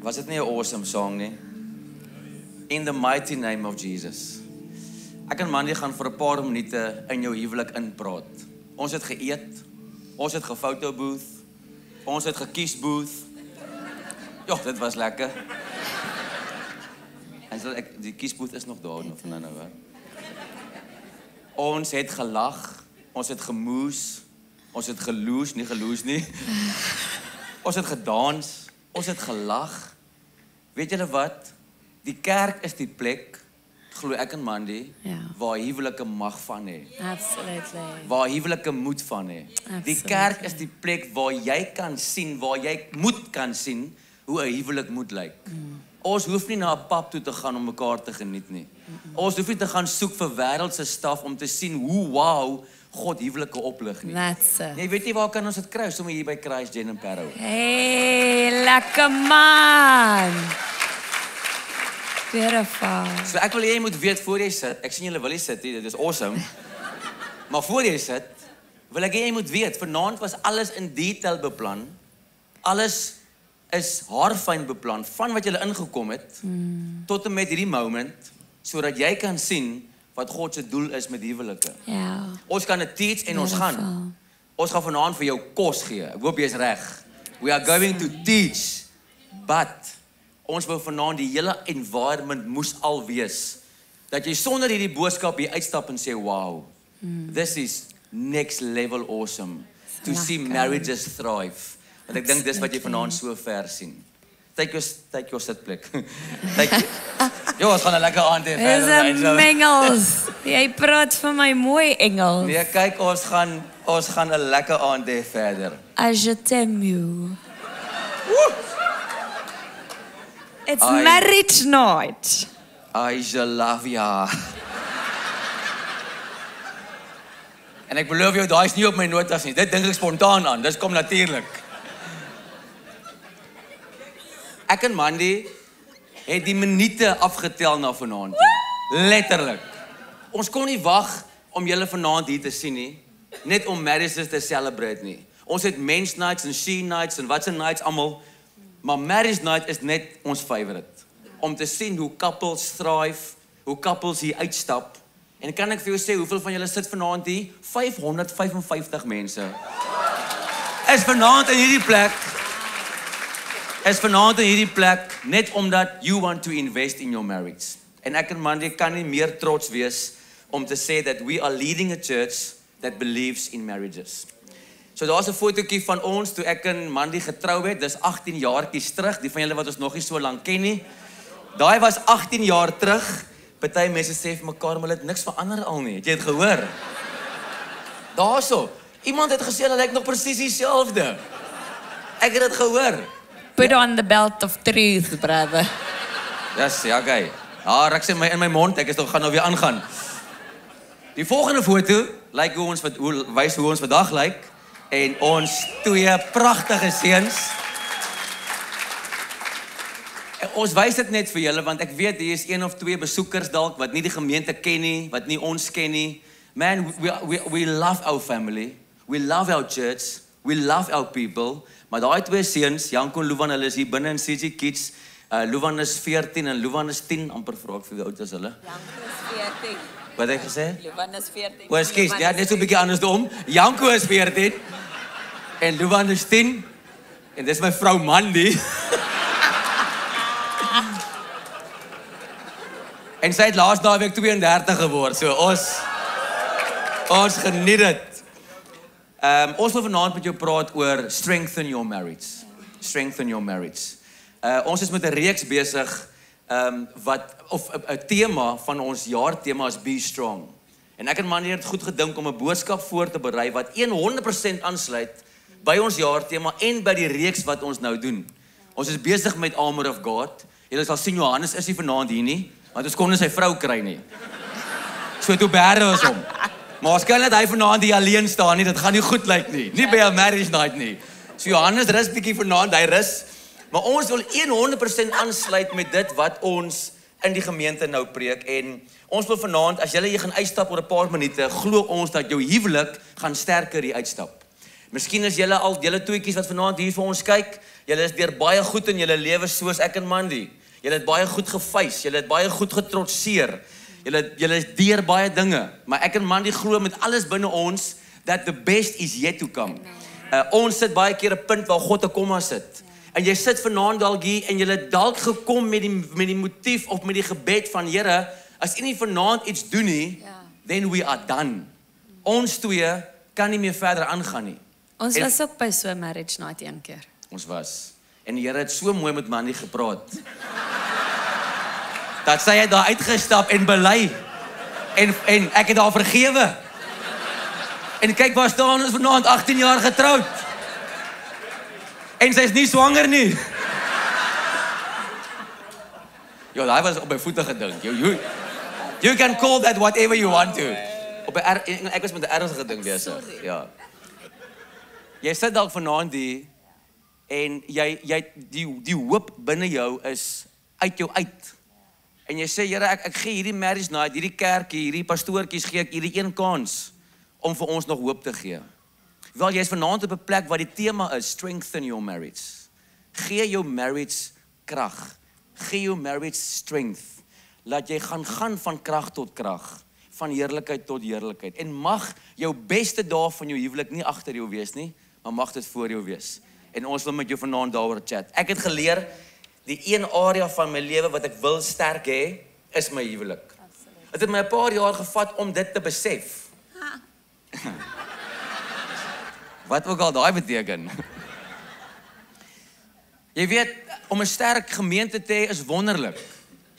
Was dit nie 'n awesome song nie? In the mighty name of Jesus. Ek en Mandy gaan vir 'n paar minute in jou huwelik inpraat. Ons het geëet, ons het gefotobooth, ons het gekiesbooth. Ja, dit was lekker. En so die kiesbooth is nog daar nog van nou. Ons het gelag, ons het gemoes, ons het geloos, nie geloos nie. Ons het gedans, ons het gelag. Weet julle wat? Die kerk is die plek, glo ek en Mandy, waar huwelike mag van hê. Absolutely. Waar huwelike moet van hê. Die kerk is die plek waar jy kan sien, waar jy moet kan sien hoe 'n huwelik moet lyk. Ons hoef nie na 'n pub toe te gaan om mekaar te geniet nie. Ons hoef nie te gaan soek vir wêreldse staf om te sien hoe wow God huwelike oplig nie. That's it. Jy weet nie waar kan ons dit kry, sommer hier by Christ Jen en Parow. Hey, lekker man. Beautiful. So ek wil jy moet weet voor jy sit. Ek sien julle wil nie sit nie, dit is awesome. Maar voor jy sit, wil ek jy moet weet, vanaand was alles in detail beplan. Alles is haarfyn beplan van wat julle ingekom het tot en met hierdie moment, sodat jy kan sien wat God se doel is met huwelike. Ja. Ons kan dit teach en ons gaan. Ons gaan vanaand vir jou kos gee. Ek hoop jy is reg. We are going to teach, but ons wil vanaand die hele environment moes al wees dat jy sonder hierdie boodskap hier uitstap en sê wow. This is next level awesome to see marriages thrive. Want ek dink dis wat jy vanaand so ver sien. Take your sitplek. Jo, ons gaan 'n lekker aand hê verder. Dis 'n mengels. Jy praat vir my mooi Engels. Nee, kyk, ons gaan 'n lekker aand hê verder. Je t'aime you. It's marriage night. I love ya. En ek beloof jou, daai is nie op my notas nie. Dit dink ek spontaan aan. Dis kom natuurlik. Ek en Mandy het die minute afgetel na vanaand. Letterlik. Ons kon nie wag om julle vanaand hier te sien nie, net om marriages te celebrate nie. Ons het men's nights en she nights en wat se nights almal, maar marriage night is net ons favorite. Om te sien hoe couples thrive, hoe couples hier uitstap. En kan ek vir jou sê hoeveel van julle sit vanaand hier? 555 mense. Is vanaand in hierdie plek. Net omdat you want to invest in your marriage. En ek en Mandy kan nie meer trots wees om te sê that we are leading a church that believes in marriages. So daar's 'n fotootjie van ons toe ek en Mandy getrou het. Dis 18 jaartjies terug. Die van julle wat ons nog nie so lank ken nie. Daai was 18 jaar terug. Party mense sê vir mekaar, maar dit niks verander al nie. Het jy dit gehoor? Daarso. Iemand het gesê dat ek nog presies dieselfde. Ek het dit gehoor. Put on the belt of truth, brother. Yes, ja, okay. Ek sê my in my mond, ek is nog gaan nou weer aangaan. Die volgende foto lyk wys hoe ons vandag lyk en ons twee pragtige seuns. Ons wys dit net vir julle want ek weet hier is 1 of 2 besoekers dalk wat nie die gemeente ken nie, wat nie ons ken nie. Man, we love our family. We love our church. We love our people. Maar daai twee seuns, Janko en Luvan, hulle is hier binne in CG Kids. Luvan is 14 en Luvan is 10, amper vra ek vir hoe oud is hulle? Janko is 14. Wat het ek gesê? Luvan is 14. O, ekskuus, ja, net so 'n bietjie andersom. Janko is 14 en Luvan is 10 en dis my vrou Mandy. En sy het laas naweek 32 geword. So ons geniet dit. Ons wil vanaand met jou praat oor strengthen your marriage. Strengthen your marriage. Ons is met 'n reeks besig of 'n tema van ons jaartema is Be Strong. En ek en Mandy het goed gedink om 'n boodskap voor te berei wat 100% aansluit by ons jaartema en by die reeks wat ons nou doen. Ons is besig met Armor of God. Julle sal sien Johannes is nie vanaand hier nie, want ons kon nie sy vrou kry nie. So toe bære ons hom. Maar ons kan net hy vanaand hier alleen staan nie, dit gaan nie goed lyk nie. Nie by 'n marriage night nie. So Johannes rus bietjie vanaand, hy rus. Maar ons wil 100% aansluit met dit wat ons in die gemeente nou preek. En ons wil vanaand, as julle hier gaan uitstap oor 'n paar minute, glo ons dat jou huwelik gaan sterker hier uitstap. Miskien is julle toetjies wat vanaand hier vir ons kyk, julle is deur baie goed in julle lewe soos ek en Mandy. Julle het baie goed gefeis, julle het baie goed getrotseer. Julle is deur baie dinge, maar ek en Mandy glo met alles binne ons that the best is yet to come. Ons sit baie keer 'n punt waar God 'n komma sit. En jy sit vanaand dalk hier en jy het dalk gekom met die motief of met die gebed van Here, as U nie vanaand iets doen nie, then we are done. Ons twee kan nie meer verder aangaan nie. Ons was ook by so 'n marriage night een keer. Ons was. En die Here het so mooi met Mandy gepraat. Dat sy het daar uitgestap en bely. En ek het haar vergewe. En kyk waar staan ons vanaand 18 jaar getroud. En sy is nie swanger nie. Jo, daai was op my voete gedink. You can call that whatever you want to. Ek was met 'n ernstige ding besig. Ja. Jy sit dalk vanaand hier en jy die hoop binne jou is uit jou uit. En jy sê, Here, ek gee hierdie marriage night, hierdie kerkie, hierdie pastoortjies gee ek hierdie een kans om vir ons nog hoop te gee. Wel, jy is vanaand op 'n plek waar die tema is strengthen your marriage. Gee jou marriage krag. Gee jou marriage strength. Laat jy gaan van krag tot krag, van heerlikheid tot heerlikheid. En mag jou beste dae van jou huwelik nie agter jou wees nie, maar mag dit voor jou wees. En ons wil met jou vanaand daaroor chat. Ek het geleer die een area van my lewe wat ek wil sterk hê, is my huwelik. Het my 'n paar jaar gevat om dit te besef. Wat ook al daai beteken. Jy weet, om 'n sterk gemeente te hê is wonderlik.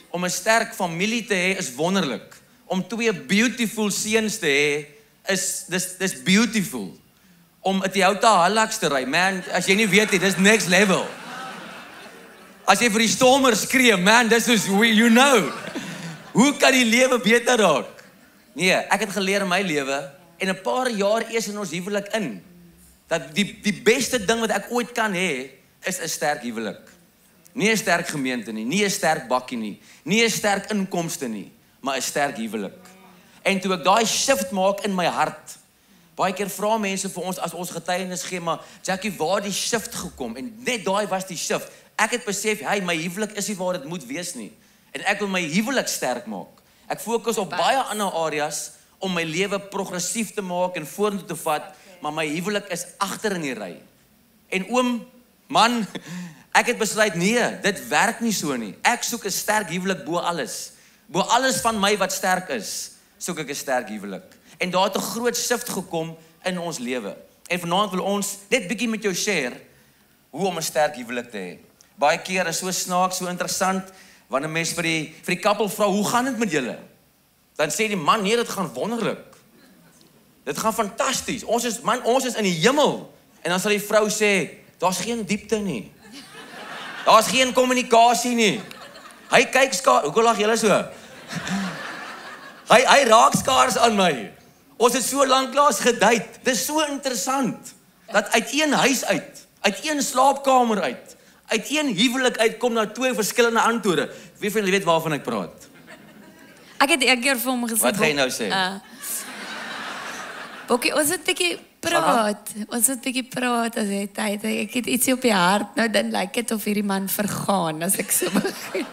Om 'n sterk familie te hê is wonderlik. Om 2 beautiful seuns te hê is dis beautiful. Om 'n Toyota Hilux te ry, man, as jy nie weet nie, dis next level. As jy vir die stormer skree, man, dis is you know. Hoe kan die lewe beter raak? Nee, ek het geleer in my lewe en 'n paar jaar eers in ons huwelik in dat die beste ding wat ek ooit kan hê is 'n sterk huwelik. Nie 'n sterk gemeente nie 'n sterk bakkie nie 'n sterk inkomste nie, maar 'n sterk huwelik. En toe ek daai shift maak in my hart, baie keer vra mense vir ons as ons getuienis gee, maar Jackie, waar het die shift gekom? En net daai was die shift. Ek het besef, my huwelik is nie waar dit moet wees nie. En ek wil my huwelik sterk maak. Ek fokus op baie ander areas om my lewe progressief te maak en vorentoe te vat, maar my huwelik is agter in die ry. En oom, man, ek het besluit, nee, dit werk nie so nie. Ek soek 'n sterk huwelik bo alles. Bo alles van my wat sterk is, soek ek 'n sterk huwelik. En daar het 'n groot shift gekom in ons lewe. En vanaand wil ons net bietjie met jou share hoe om 'n sterk huwelik te hê. Baie keer is so snaaks, so interessant, wanneer mense vir die koppel vra, hoe gaan dit met julle? Dan sê die man, nee, dit gaan wonderlik. Dit gaan fantasties. Ons is in die hemel. En dan sal die vrou sê, daar's geen diepte nie. Daar's geen kommunikasie nie. Hy kyk skaars, hoekom lag julle so? Hy raak skaars aan my. Ons het so lank laas gedate. Dis so interessant dat uit een huis uit een slaapkamer uit een huwelik uitkom na 2 verskillende antwoorde. Wie van julle weet waarvan ek praat? Ek het een keer vir hom gesê. Wat gaan jy nou sê? Bokkie, ons het bietjie praat as jy tyd. Ek het ietsie op die hart. Nou dan lyk dit of hierdie man vergaan as ek so begin.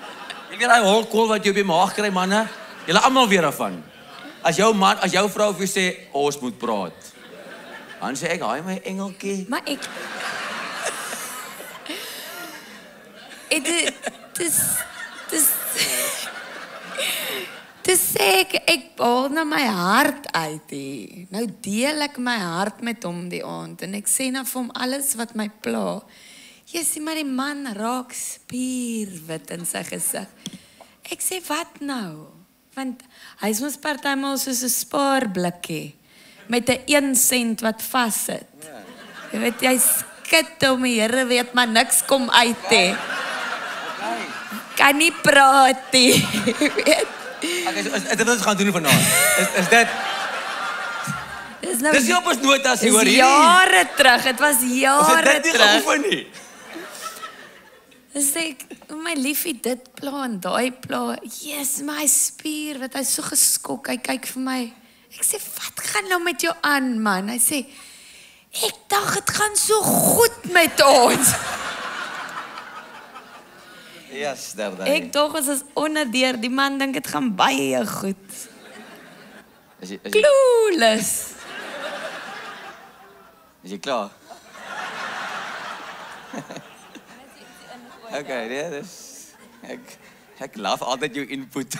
Jy weet daai holkol wat jy op die maag kry, manne? Julle almal weer daarvan. As jou vrou vir jou sê, ons moet praat. Dan sê ek, "Haai my engeltjie." Maar ek Dis sê ek baal na my hart uit hier. Nou deel ek my hart met hom die aand en ek sê nou vir hom alles wat my pla. Jy sien maar die man raak spierwit in sy gesig. Ek sê wat nou? Want hy is mos partymal soos 'n spaarblikkie met 'n 1 sent wat vassit. Jy weet jy skit om die Here weet maar niks kom uit hè. Kan nie praat nie. Weet. Okay, so dit wat ons gaan doen vanaand. Is dit Dis nie op ons notas hier hoor hier. Jare terug, dit was jare terug. Ons het dit nie geoefen nie. Dis ek, my liefie dit pla en daai pla. Yes, my spier wat hy so geskok. Hy kyk vir my. Ek sê, "Wat gaan nou met jou aan, man?" Hy sê, Ek dacht, het gaan so goed met ons. Yes, daar. Ek dacht, ons is onderdeur. Die man dink, het gaan baie goed. Is jy Clueless. klaar? Okay, nee, dis ek love altyd jou input.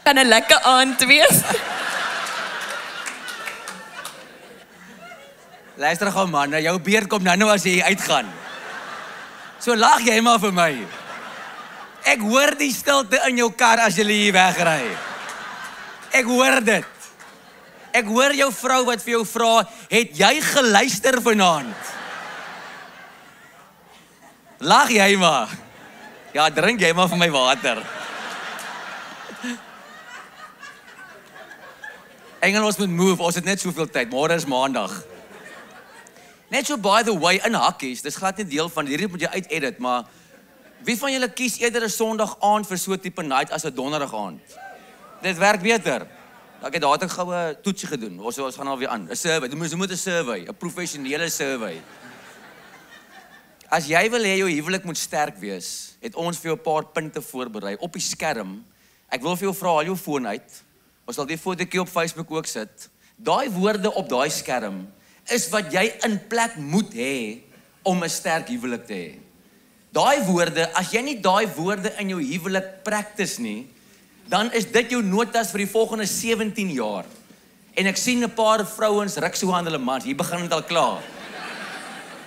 Kan 'n lekker aand wees. Luister gou man, jou beurt kom nou as jy uitgaan. So lag jy maar vir my. Ek hoor die stilte in jou kar as jy hier wegry. Ek hoor dit. Ek hoor jou vrou wat vir jou vra, het jy geluister vanaand? Lag jy maar. Ja, drink jy maar vir my water. Engel, ons moet move, ons het net soveel tyd, môre is maandag. Net so by the way, in hakkies, dis glad nie deel van, hierdie moet jy uit-edit, maar wie van julle kies eerder 'n Sondag aand vir so tipe night as 'n Donderdag aand? Dit werk beter. Ek het daar 'n goue toetsie gedoen, ons gaan alweer aan, 'n survey, jy moet 'n survey, 'n professionele survey. As jy wil hê jou huwelik moet sterk wees, het ons vir jou 'n paar punte voorberei op die skerm. Ek wil vir jou vra, haal jou foon uit. Ons sal die fotootjie op Facebook ook sit. Daai woorde op daai skerm is wat jy in plek moet hê om 'n sterk huwelik te hê. Daai woorde, as jy nie daai woorde in jou huwelik practice nie, dan is dit jou notas vir die volgende 17 jaar. En ek sien 'n paar vrouens ruk so aan hulle mans, hier begin dit al klaar.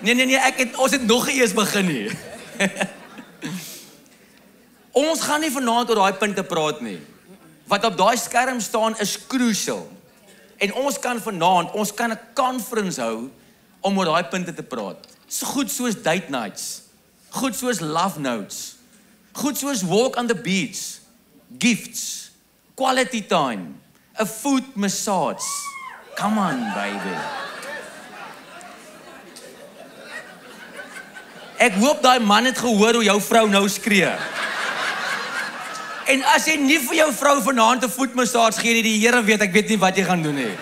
Nee, ons het nog nie eens begin nie. Ons gaan nie vanaand oor daai punte praat nie. Wat op daai skerm staan is crucial. En ons kan vanaand, ons kan 'n conference hou om oor daai punte te praat. So goed soos date nights, goed soos love notes, goed soos walk on the beach, gifts, quality time, a foot massage. Come on, baby. Ek hoop daai man het gehoor hoe jou vrou nou skree. En as jy nie vir jou vrou vanaand 'n voetmassage gee nie, die Here weet, ek weet nie wat jy gaan doen nie.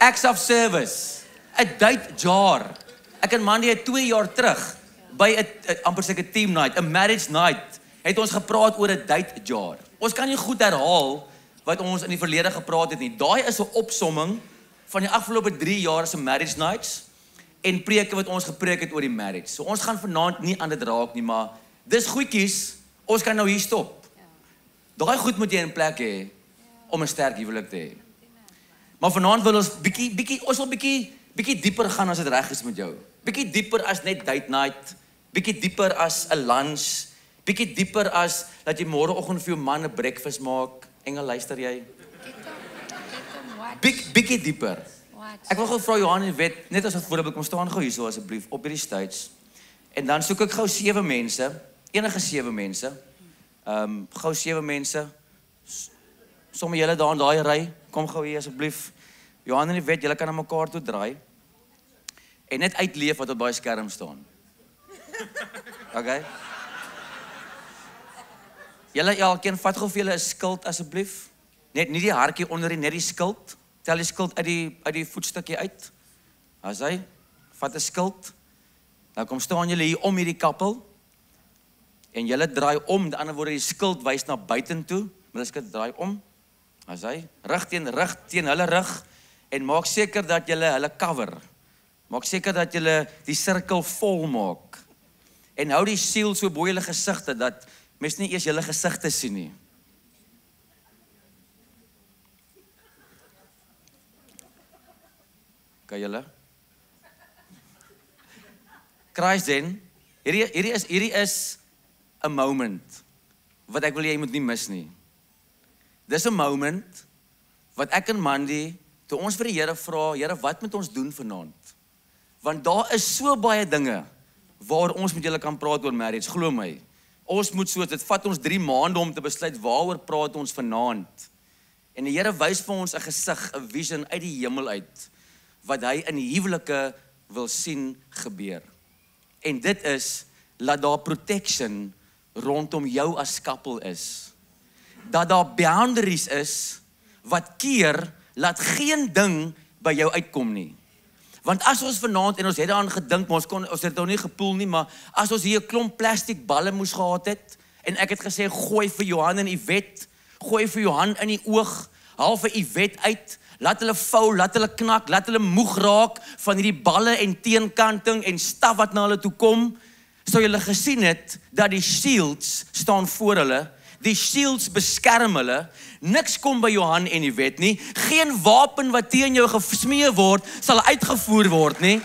Acts of service, 'n date jar. Ek en Mandy het 2 jaar terug by 'n amper seker team night, 'n marriage night, het ons gepraat oor 'n date jar. Ons kan nie goed herhaal wat ons in die verlede gepraat het nie. Daai is 'n opsomming van die afgelope 3 jaar se marriage nights en preke wat ons gepreek het oor die marriage. So ons gaan vanaand nie aan dit raak nie, maar dis goedjies, ons kan nou hier stop. Daai goed moet jy in plek hê om 'n sterk huwelik te hê. Maar vanaand wil ons bietjie dieper gaan as dit reg is met jou. Bietjie dieper as net date night, bietjie dieper as 'n lunch, bietjie dieper as dat jy môreoggend vir jou man 'n breakfast maak. Engel, luister jy? Bietjie dieper. Ek wil gou vra Johan en weet, net as 'n voorbeeld, kom staan gou hierso asseblief op hierdie stage. En dan soek ek gou 7 mense, enige 7 mense. Gou 7 mense. Sommige julle daar in daai ry, kom gou hier asseblief. Johan en jy weet, julle kan na mekaar toe draai. En net uitleef wat op daai skerm staan. Okay? Julle elkeen vat gou vir julle 'n skilt asseblief. Net nie die hartjie onder nie, net die skilt. Tel die skilt uit die voetstukkie uit. As hy vat 'n skilt. Nou kom staan julle hier om hierdie kappel. En julle draai om, met ander woorde die skilt wys na buitentoe. Maar as dit draai om. As hy rig teen hulle rug en maak seker dat julle hulle cover. Maak seker dat julle die sirkel vol maak. En hou die siel so bo julle gesigte dat mens nie eers julle gesigte sien nie. Kan julle? Kruisden, hierdie is 'n moment wat ek wil jy moet nie mis nie. Dis 'n moment wat ek en Mandy, toe ons vir die Here vra, Here, wat moet ons doen vanaand? Want daar is so baie dinge waar ons met julle kan praat oor marriage, glo my. Ons moet dit vat ons 3 maande om te besluit waaroor praat ons vanaand. En die Here wys vir ons 'n gesig, 'n vision uit die hemel uit, wat hy in huwelike wil sien gebeur. En dit is, laat daar protection rondom jou as koppel is. dat daar boundaries is wat keer laat geen ding by jou uitkom nie. Want as ons vanaand, en ons het daaraan gedink, maar ons het nou nie gepoel nie, maar as ons hier 'n klomp plastic balle moes gehad het, en ek het gesê, gooi vir Johan en Yvette, gooi vir Johan in die oog, haal vir Yvette uit, laat hulle vou, laat hulle knak, laat hulle moeg raak van hierdie balle en teenkanting en staf wat na hulle toe kom, sou julle gesien het, dat die shields staan voor hulle, die shields beskerm hulle, niks kom by Johan en Yvette nie, geen wapen wat teen jou gesmee word, sal uitgevoer word nie.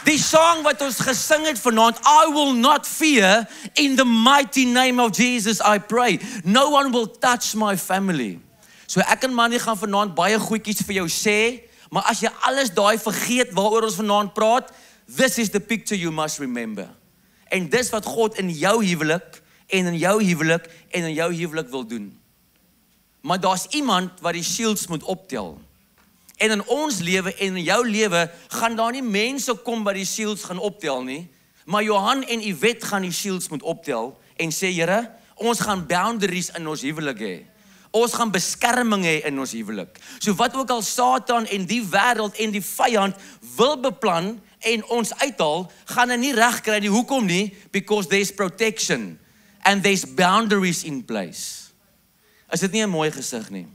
Die song wat ons gesing het vanaand, I will not fear, in the mighty name of Jesus I pray. No one will touch my family. So ek en Manny gaan vanaand baie goedjies vir jou sê, maar as jy alles daai vergeet waaroor ons vanaand praat, this is the picture you must remember. En dis wat God in jou huwelik, en in jou huwelik, en in jou huwelik wil doen. Maar daar's iemand wat die shields moet optel. En in ons lewe en in jou lewe gaan daar nie mense kom wat die shields gaan optel nie, maar Johan en Yvette gaan die shields moet optel en sê, Here, ons gaan boundaries in ons huwelik hê. Ons gaan beskerming hê in ons huwelik. So wat ook al Satan en die wêreld en die vyand wil beplan en ons uithaal, gaan hy nie reg kry nie. Hoekom nie? Because there's protection and there's boundaries in place. Is dit nie 'n mooi gesig nie?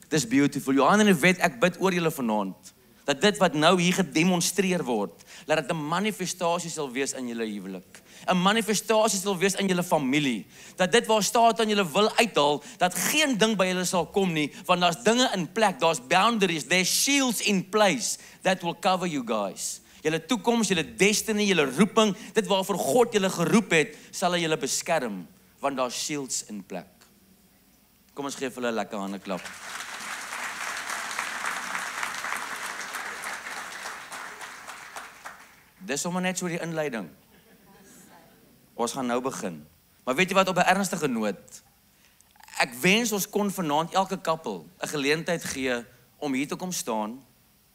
Dis beautiful. Johan en Yvette, ek bid oor julle vanaand, dat dit wat nou hier gedemonstreer word, dat dit 'n manifestasie sal wees in julle huwelik. 'n Manifestasie sal wees in julle familie. Dat dit waar staat aan julle wil uithaal, dat geen ding by julle sal kom nie, want daar's dinge in plek, daar's boundaries, there's shields in place that will cover you guys. Julle toekoms, julle destiny, julle roeping, dit waarvoor God julle geroep het, sal hy julle beskerm, want daar's shields in plek. Kom ons gee vir hulle 'n lekker hande klap. Dis sommer net so die inleiding. Ons gaan nou begin. Maar weet jy wat, op 'n ernstige noot, ek wens ons kon vanaand elke koppel 'n geleentheid gee om hier te kom staan,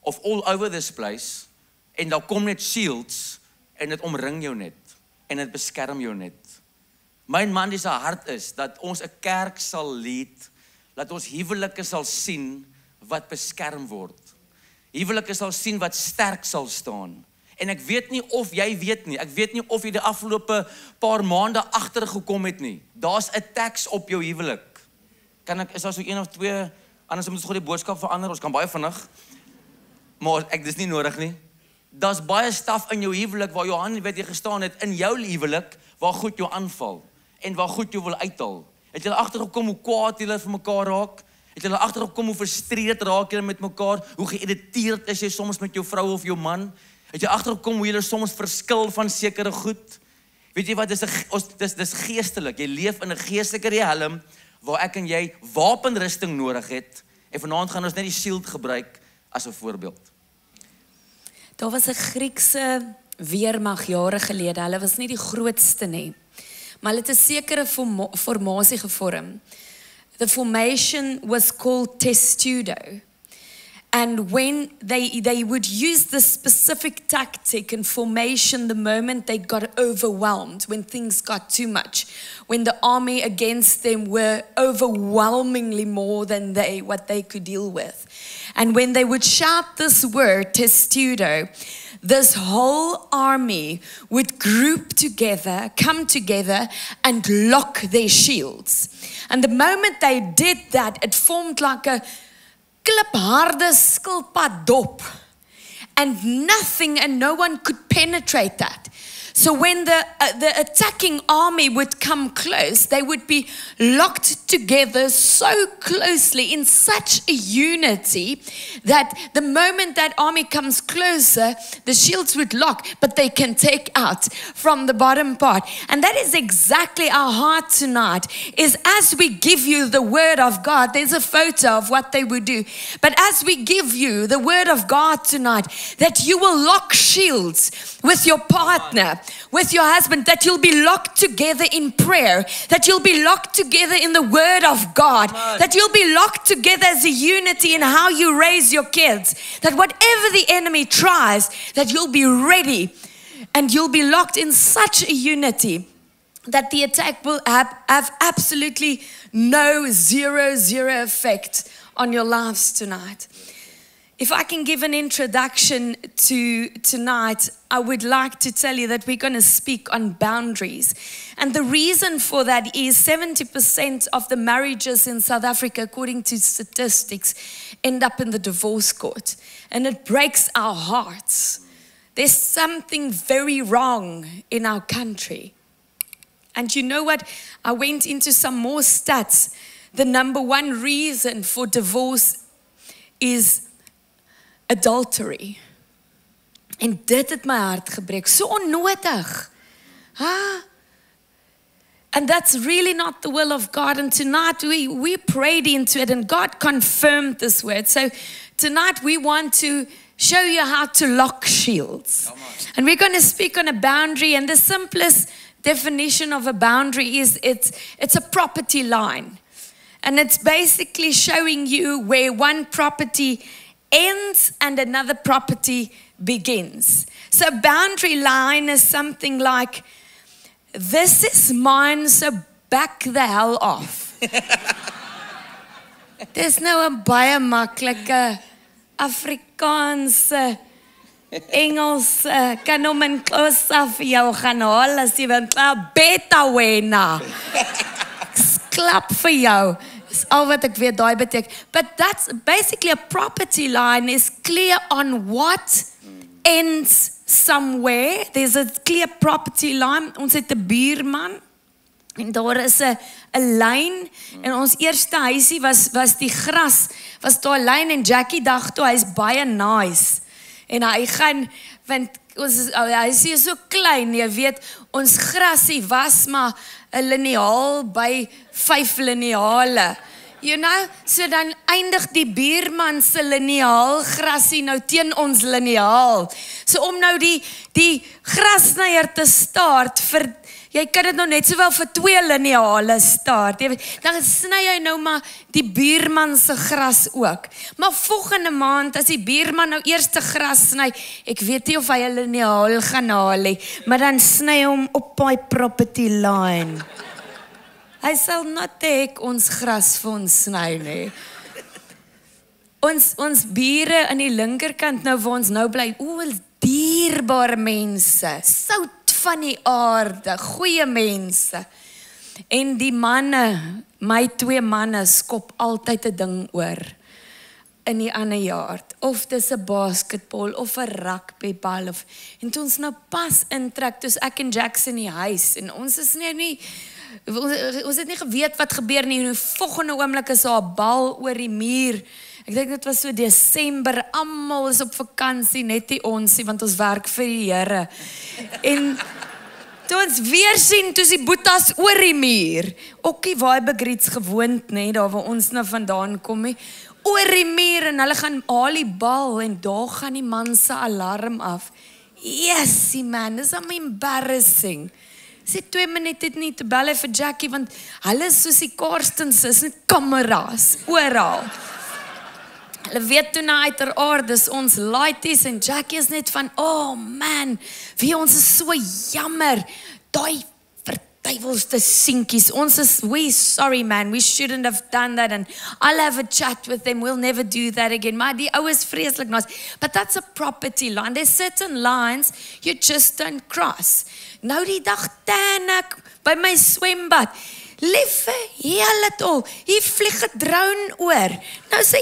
of all over this place, en daar kom net shields, en dit omring jou net, en dit beskerm jou net. My man se hart is, dat ons 'n kerk sal lead, dat ons huwelike sal sien, wat beskerm word. Huwelike sal sien, wat sterk sal staan. En ek weet nie of jy weet nie, ek weet nie of jy die afgelope paar maande agtergekom het nie. Daar's attacks op jou huwelik. Is daar so 1 of 2, anders moet ons gou die boodskap verander, ons kan baie vinnig. Maar dis nie nodig nie. Daar's baie staf in jou huwelik waar Johan weet jy gestaan het in jou huwelik waar goed jou aanval en waar goed jou wil uithaal. Het jy agtergekom hoe kwaad julle vir mekaar raak? Het jy agtergekom hoe frustreerd raak julle met mekaar? Hoe geïrriteerd is jy soms met jou vrou of jou man? Het jy agtergekom hoe julle soms verskil van sekere goed? Weet jy wat, dis geestelik. Jy leef in 'n geestelike riem waar ek en jy wapenrusting nodig het. En vanaand gaan ons net die shield gebruik as 'n voorbeeld. Daar was 'n Griekse weermag jare gelede. Hulle was nie die grootste nie, maar hulle het 'n sekere formasie gevorm. The formation was called testudo. And when they would use this specific tactic and formation the moment they got overwhelmed, when things got too much, when the army against them were overwhelmingly more than what they could deal with. And when they would shout this word, testudo, this whole army would group together, come together, and lock their shields. And the moment they did that, it formed like a klipharde skilpad dop, and nothing and no one could penetrate that. So when the attacking army would come close, they would be locked together so closely in such a unity that the moment that army comes closer, the shields would lock, but they can take out from the bottom part. And that is exactly our heart tonight, is as we give you the word of God, there's a photo of what they would do. But as we give you the word of God tonight, that you will lock shields with your partner, with your husband, that you'll be locked together in prayer, that you'll be locked together in the word of God, that you'll be locked together as a unity in how you raise your kids, that whatever the enemy tries, that you'll be ready and you'll be locked in such a unity that the attack will have absolutely no zero effect on your lives tonight. If I can give an introduction to tonight, I would like to tell you that we're going to speak on boundaries. And the reason for that is 70% of the marriages in South Africa, according to statistics, end up in the divorce court. And it breaks our hearts. There's something very wrong in our country. And you know what? I went into some more stats. The number one reason for divorce is adultery. En dit het my hart gebreek. So onnodig. And that's really not the will of God. And tonight we prayed into it and God confirmed this word. So tonight we want to show you how to lock shields. And we're going to speak on a boundary. And the simplest definition of a boundary is it's a property line. And it's basically showing you where one property ends and another property begins. So boundary line is something like, this is mine, so back the hell off. There's nou 'n baie maklike Afrikaanse Engels kan hom in Xhosa vir jou gaan haal as jy wil beta wena. Klap vir jou. Is al wat ek weet daai beteken. But that's basically a property line is clear on what ends somewhere. There's a clear property line. Ons het 'n buurman en daar is 'n lyn en ons eerste huisie was die gras, was daar 'n lyn en Jackie dacht toe hy's baie nice. En hy gaan want hy is so klein, jy weet, ons grasie was maar 'n liniaal by 5 liniale. You know, so dan eindig die buurman se liniaal grasie nou teen ons liniaal. So om nou die grasnyer te start vir jy kan dit nou net sowel vir 2 liniale start. Dan sny jy nou maar die buurman se gras ook. Maar volgende maand as die buurman nou eerste gras sny, ek weet nie of hy 'n liniaal gaan haal nie, maar dan sny hom op daai property line. Hy sal net ons gras vir ons sny nie. Ons bure aan die linkerkant nou waar ons nou bly, dierbare mense, sout van die aarde, goeie mense. En die manne, my 2 manne skop altyd 'n ding oor in die ander jaar. Of dis 'n basketbal of 'n rugbybal of en toe ons nou pas intrek, toe ek en Jackson in die huis en ons is nie ons het nie geweet wat gebeur nie. En die volgende oomblik is daar 'n bal oor die muur. Ek dink dit was so Desember, almal is op vakansie, net nie ons nie, want ons werk vir die Here. En toe ons weer sien, toe is die boetas oor die muur. Okkie Waaibegrits gewoond, nee, daar waar ons nou vandaan kom nie. Oor die muur en hulle gaan haal die bal en daar gaan die man se alarm af. Yes, man, dis embarrassing. Sy 2 minute het nie te bel vir Jackie, want hulle is soos die Karstens, is net kameras, oral. Hulle weet toe na uiteraard, is ons laities en Jackie is net van, oh man, wie ons is so jammer, daai verduiwelsde sinkies, ons is, we sorry man, we shouldn't have done that, and I'll have a chat with them, we'll never do that again, maar die ou is vreeslik nice, but that's a property line, there's certain lines you just don't cross. Nou die dag tan ek by my swembad, liewe hele tol, hier vlieg 'n drone oor, nou sê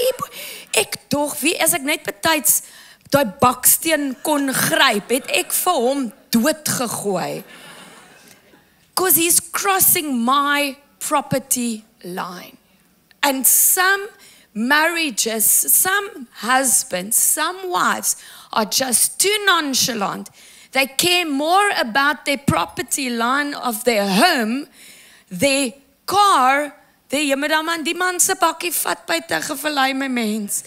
ek tog, wie as ek net betyds daai baksteen kon gryp, het ek vir hom dood gegooi. Because he's crossing my property line. And some marriages, some husbands, some wives are just too nonchalant. They care more about their property line of their home, their car, die man se bakkie vat buite gevallei my mens.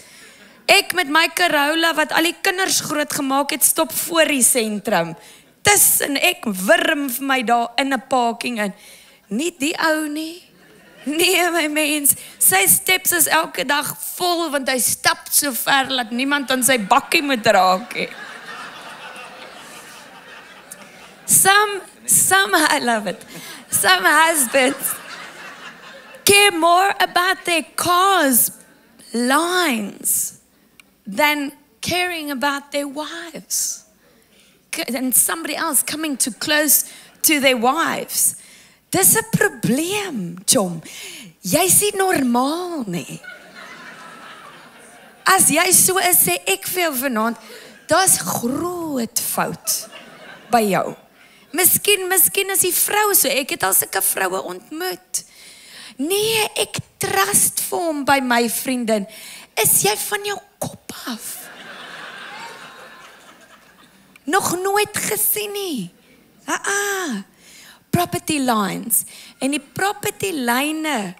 Ek met my Corolla wat al die kinders groot gemaak het, stop voor die sentrum. Tussen ek wurm vir my daar in 'n parking in. Nie die ou nie. Nee my mens, sy steps is elke dag vol want hy stap so ver dat niemand aan sy bakkie moet raak nie. Some, I love it. some husbands care more about their cars' lines than caring about their wives. And somebody else coming too close to their wives. Dis 'n probleem, chom. Jy's nie normaal nie. As jy so is, sê ek vir jou vanaand, daar's groot fout by jou. Miskien is die vrou so, ek het al sulke vroue ontmoet. Nee, ek trust vir hom by my vriendin. Is jy van jou kop af? Nog nooit gesien nie. Property lines. En die property lyne,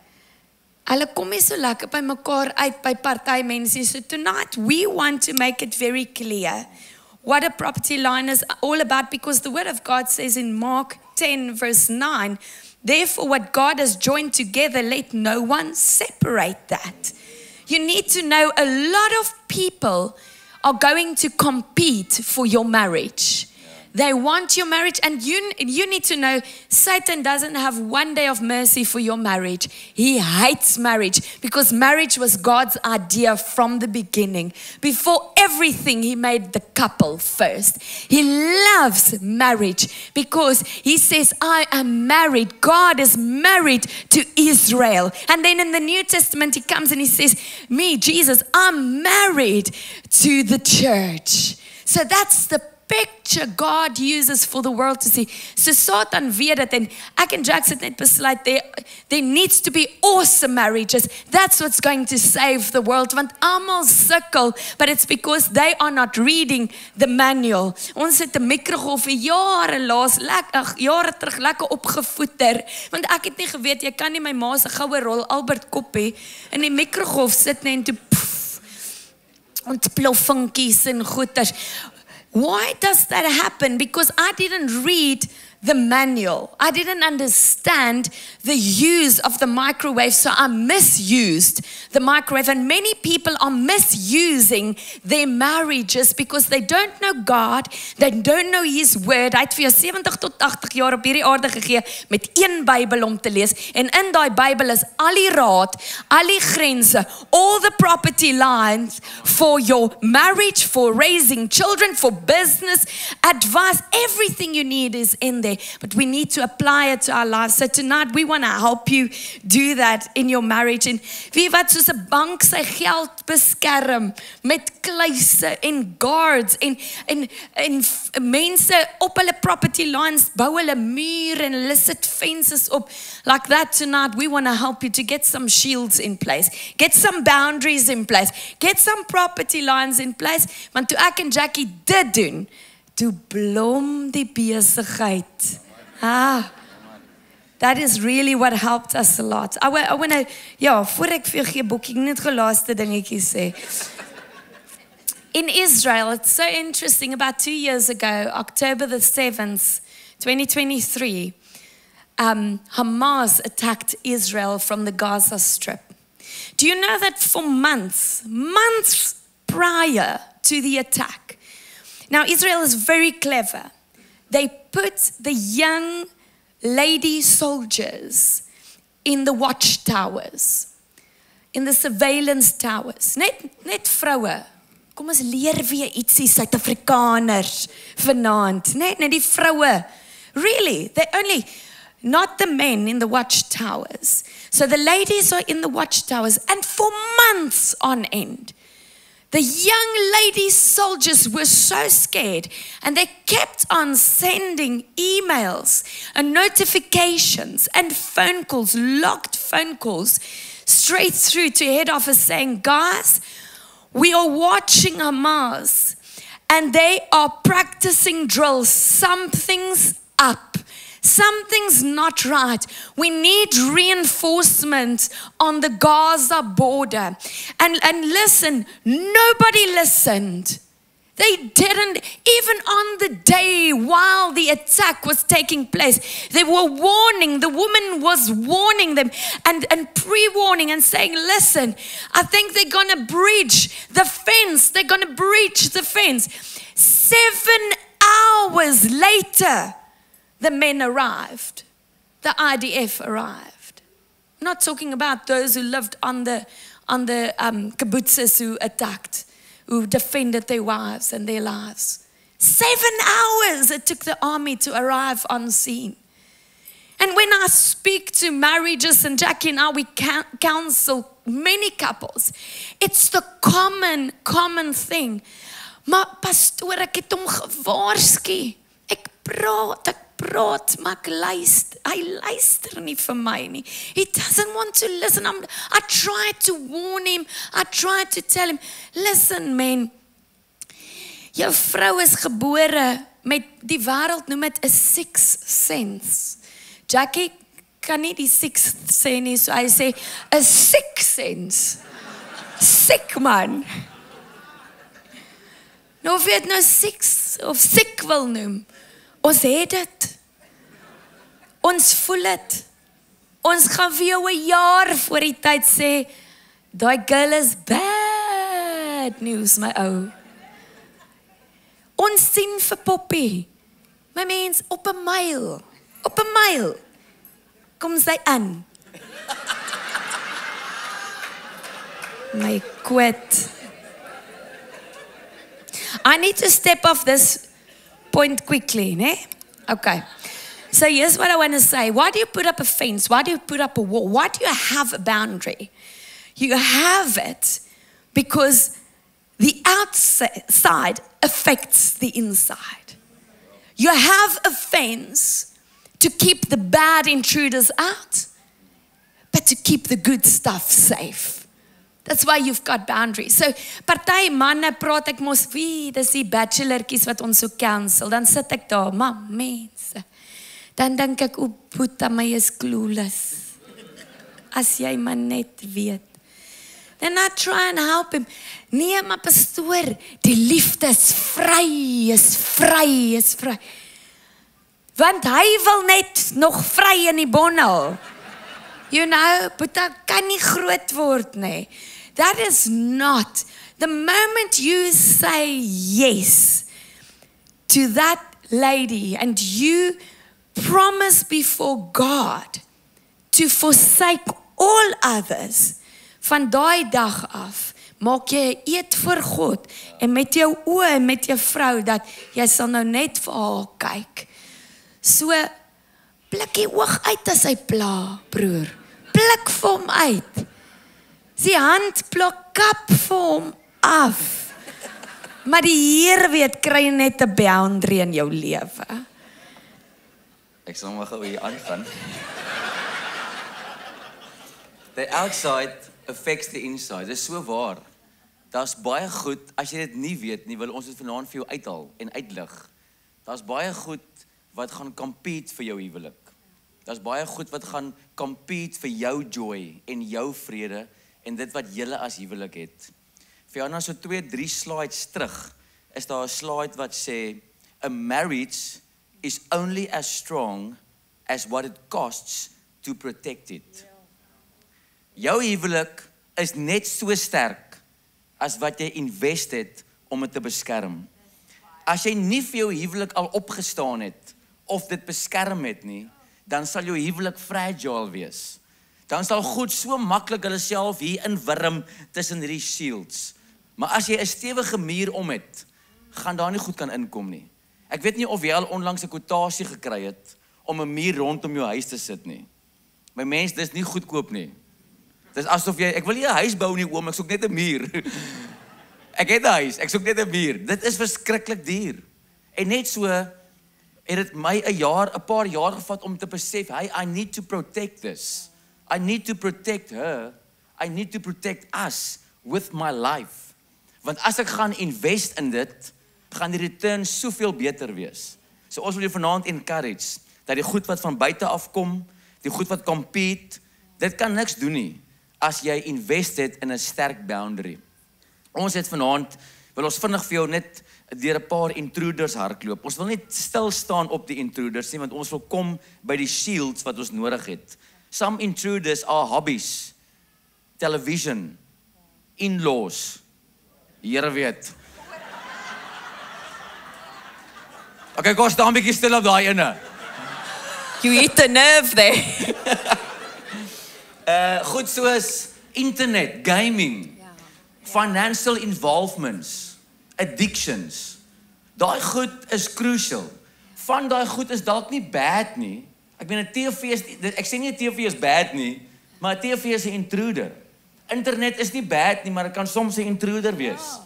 hulle kom nie so lekker by mekaar uit by party mense. So tonight we want to make it very clear what a property line is all about, because the word of God says in Mark 10 verse 9, therefore what God has joined together, let no one separate that. You need to know a lot of people are going to compete for your marriage. They want your marriage, and you need to know Satan doesn't have one day of mercy for your marriage. He hates marriage because marriage was God's idea from the beginning. Before everything, he made the couple first. He loves marriage because he says, I am married. God is married to Israel. And then in the New Testament, he comes and he says, me, Jesus, I'm married to the church. So that's the picture God uses for the world to see. So Satan weet dit, en ek en Jax het net besluit, there needs to be awesome marriages. That's what's going to save the world. Want almal sukkel, but it's because they are not reading the manual. Ons het 'n mikrogolf jare terug lekker opgevoeder, want ek het nie geweet, jy kan nie my ma se goue rol Albert kop hê in die mikrogolf sit net en toe ontploffinkies en goeters. Why does that happen? Because I didn't read the manual. I didn't understand the use of the microwave, so I misused the microwave. And many people are misusing their marriages because they don't know God, they don't know His word. Hy het vir jou 70 tot 80 jaar op hierdie aarde gegee met een Bybel om te lees. En in daai Bybel is al die raad, al die grense, all the property lines for your marriage, for raising children, for business, advice, everything you need is in there. But we need to apply it to our lives. So tonight we want to help you do that in your marriage. En wie wat soos 'n bank sy geld beskerm met kluise en guards en mense op hulle property lines bou hulle mure en hulle sit fences op. Like that tonight we want to help you to get some shields in place. Get some boundaries in place. Get some property lines in place. Want toe ek en Jackie dit doen, toe blom die besigheid. That is really what helped us a lot. I want to, voor ek vir jou gee boekie, net gelaaste dingetjie sê. In Israel, it's so interesting, about 2 years ago, October the 7th, 2023, Hamas attacked Israel from the Gaza Strip. Do you know that for months prior to the attack, now, Israel is very clever. They put the young lady soldiers in the watchtowers, in the surveillance towers. Net vroue. Kom ons leer weer ietsie Suid-Afrikaners vanaand. Net die vroue. Really, they only, not the men in the watchtowers. So the ladies are in the watchtowers, and for months on end, the young lady soldiers were so scared, and they kept on sending emails and notifications and phone calls, locked phone calls, straight through to head office saying, guys, we are watching Hamas and they are practicing drills. Something's up. Something's not right. We need reinforcement on the Gaza border. And listen, nobody listened. They didn't, even on the day while the attack was taking place, they were warning, the woman was warning them and pre-warning and saying, listen, I think they're going to breach the fence. They're going to breach the fence. 7 hours later, the men arrived. the IDF arrived. I'm not talking about those who lived on the kibbutzes who attacked, who defended their wives and their lives. 7 hours it took the army to arrive on scene. And when I speak to marriages, and Jackie and I, we counsel many couples, it's the common thing. Maar pastoor, ek het hom gewaarsku. Ek praat, maar hy luister nie vir my nie. He doesn't want to listen. I tried to warn him. I tried to tell him, listen man, jou vrou is gebore met, die wêreld noem dit 'n sixth sense. Jackie kan nie die sixth sê nie, so hy sê 'n sixth sense. Sick man. Nou of jy het nou six of sick wil noem, ons het dit. Ons voel dit. Ons gaan vir jou 'n jaar voor die tyd sê, daai girl is bad news, my ou. Ons sien vir Poppy, my mens, op 'n myl, kom sy aan. My quit. I need to step off this point quickly, ne? Okay. So here's what I want to say. Why do you put up a fence? Why do you put up a wall? Why do you have a boundary? You have it because the outside affects the inside. You have a fence to keep the bad intruders out, but to keep the good stuff safe. That's why you've got boundaries. So, party manne praat ek mos, dis die bachelorkies wat ons so cancel. Dan sit ek daar, mense. Dan dink ek, Boeta, my is clueless. As jy maar net weet. Then I try and help him. Nee, maar pastoor, die liefde is vry. Want hy wil net nog vry in die bondel. You know, Boeta kan nie groot word nie. That is not. The moment you say yes to that lady and you promise before God to forsake all others, van daai dag af, maak jy 'n eed voor God en met jou oë en met jou vrou dat jy sal nou net vir haar kyk. So, blik die oog uit as hy pla, broer. Blik vir hom uit. Sy hand plak kap vir hom af. Maar die Here weet, kry net 'n boundary in jou lewe. Ek sal maar gou hier aangaan. The outside affects the inside. Dis so waar. Daar's baie goed, as jy dit nie weet nie, wil ons dit vanaand vir jou uithaal en uitlig. Daar's baie goed wat gaan compete vir jou huwelik. Daar's baie goed wat gaan compete vir jou joy en jou vrede en dit wat julle as huwelik het. Vir jou nou so 2-3 slides terug, is daar 'n slide wat sê, a marriage is only as strong as what it costs to protect it. Jou huwelik is net so sterk as wat jy invest het om dit te beskerm. As jy nie vir jou huwelik al opgestaan het of dit beskerm het nie, dan sal jou huwelik fragile wees. Dan sal God so maklik hulle self hier inwurm tussen hierdie shields. Maar as jy 'n stewige muur om het, gaan daar nie goed kan inkom nie. Ek weet nie of jy al onlangs 'n kwotasie gekry het om 'n muur rondom jou huis te sit nie. My mens, dis nie goedkoop nie. Dis asof jy, ek wil nie 'n huis bou nie oom, ek soek net 'n muur. Ek het 'n huis, ek soek net 'n muur. Dit is verskriklik duur. En net so het dit my 'n paar jaar gevat om te besef, hey, I need to protect this. I need to protect her. I need to protect us with my life. Want as ek gaan invest in dit, gaan die return soveel beter wees. So ons wil jou vanaand encourage, dat die goed wat van buite afkom, die goed wat compete, dit kan niks doen nie, as jy invest het in 'n sterk boundary. Ons het vanaand, wil ons vinnig vir jou net deur 'n paar intruders hardloop. Ons wil net stil staan op die intruders nie, want ons wil kom by die shields wat ons nodig het. Some intruders are hobbies, television, in-laws, Here weet. Okay, kom staan 'n bietjie stil op daai ene. You hit a nerve there. Goed soos internet, gaming, financial involvements, addictions. Daai goed is crucial. Van daai goed is dalk nie bad nie. Ek meen 'n TV is, ek sê nie 'n TV is bad nie, maar 'n TV is 'n intruder. Internet is nie bad nie, maar dit kan soms 'n intruder wees.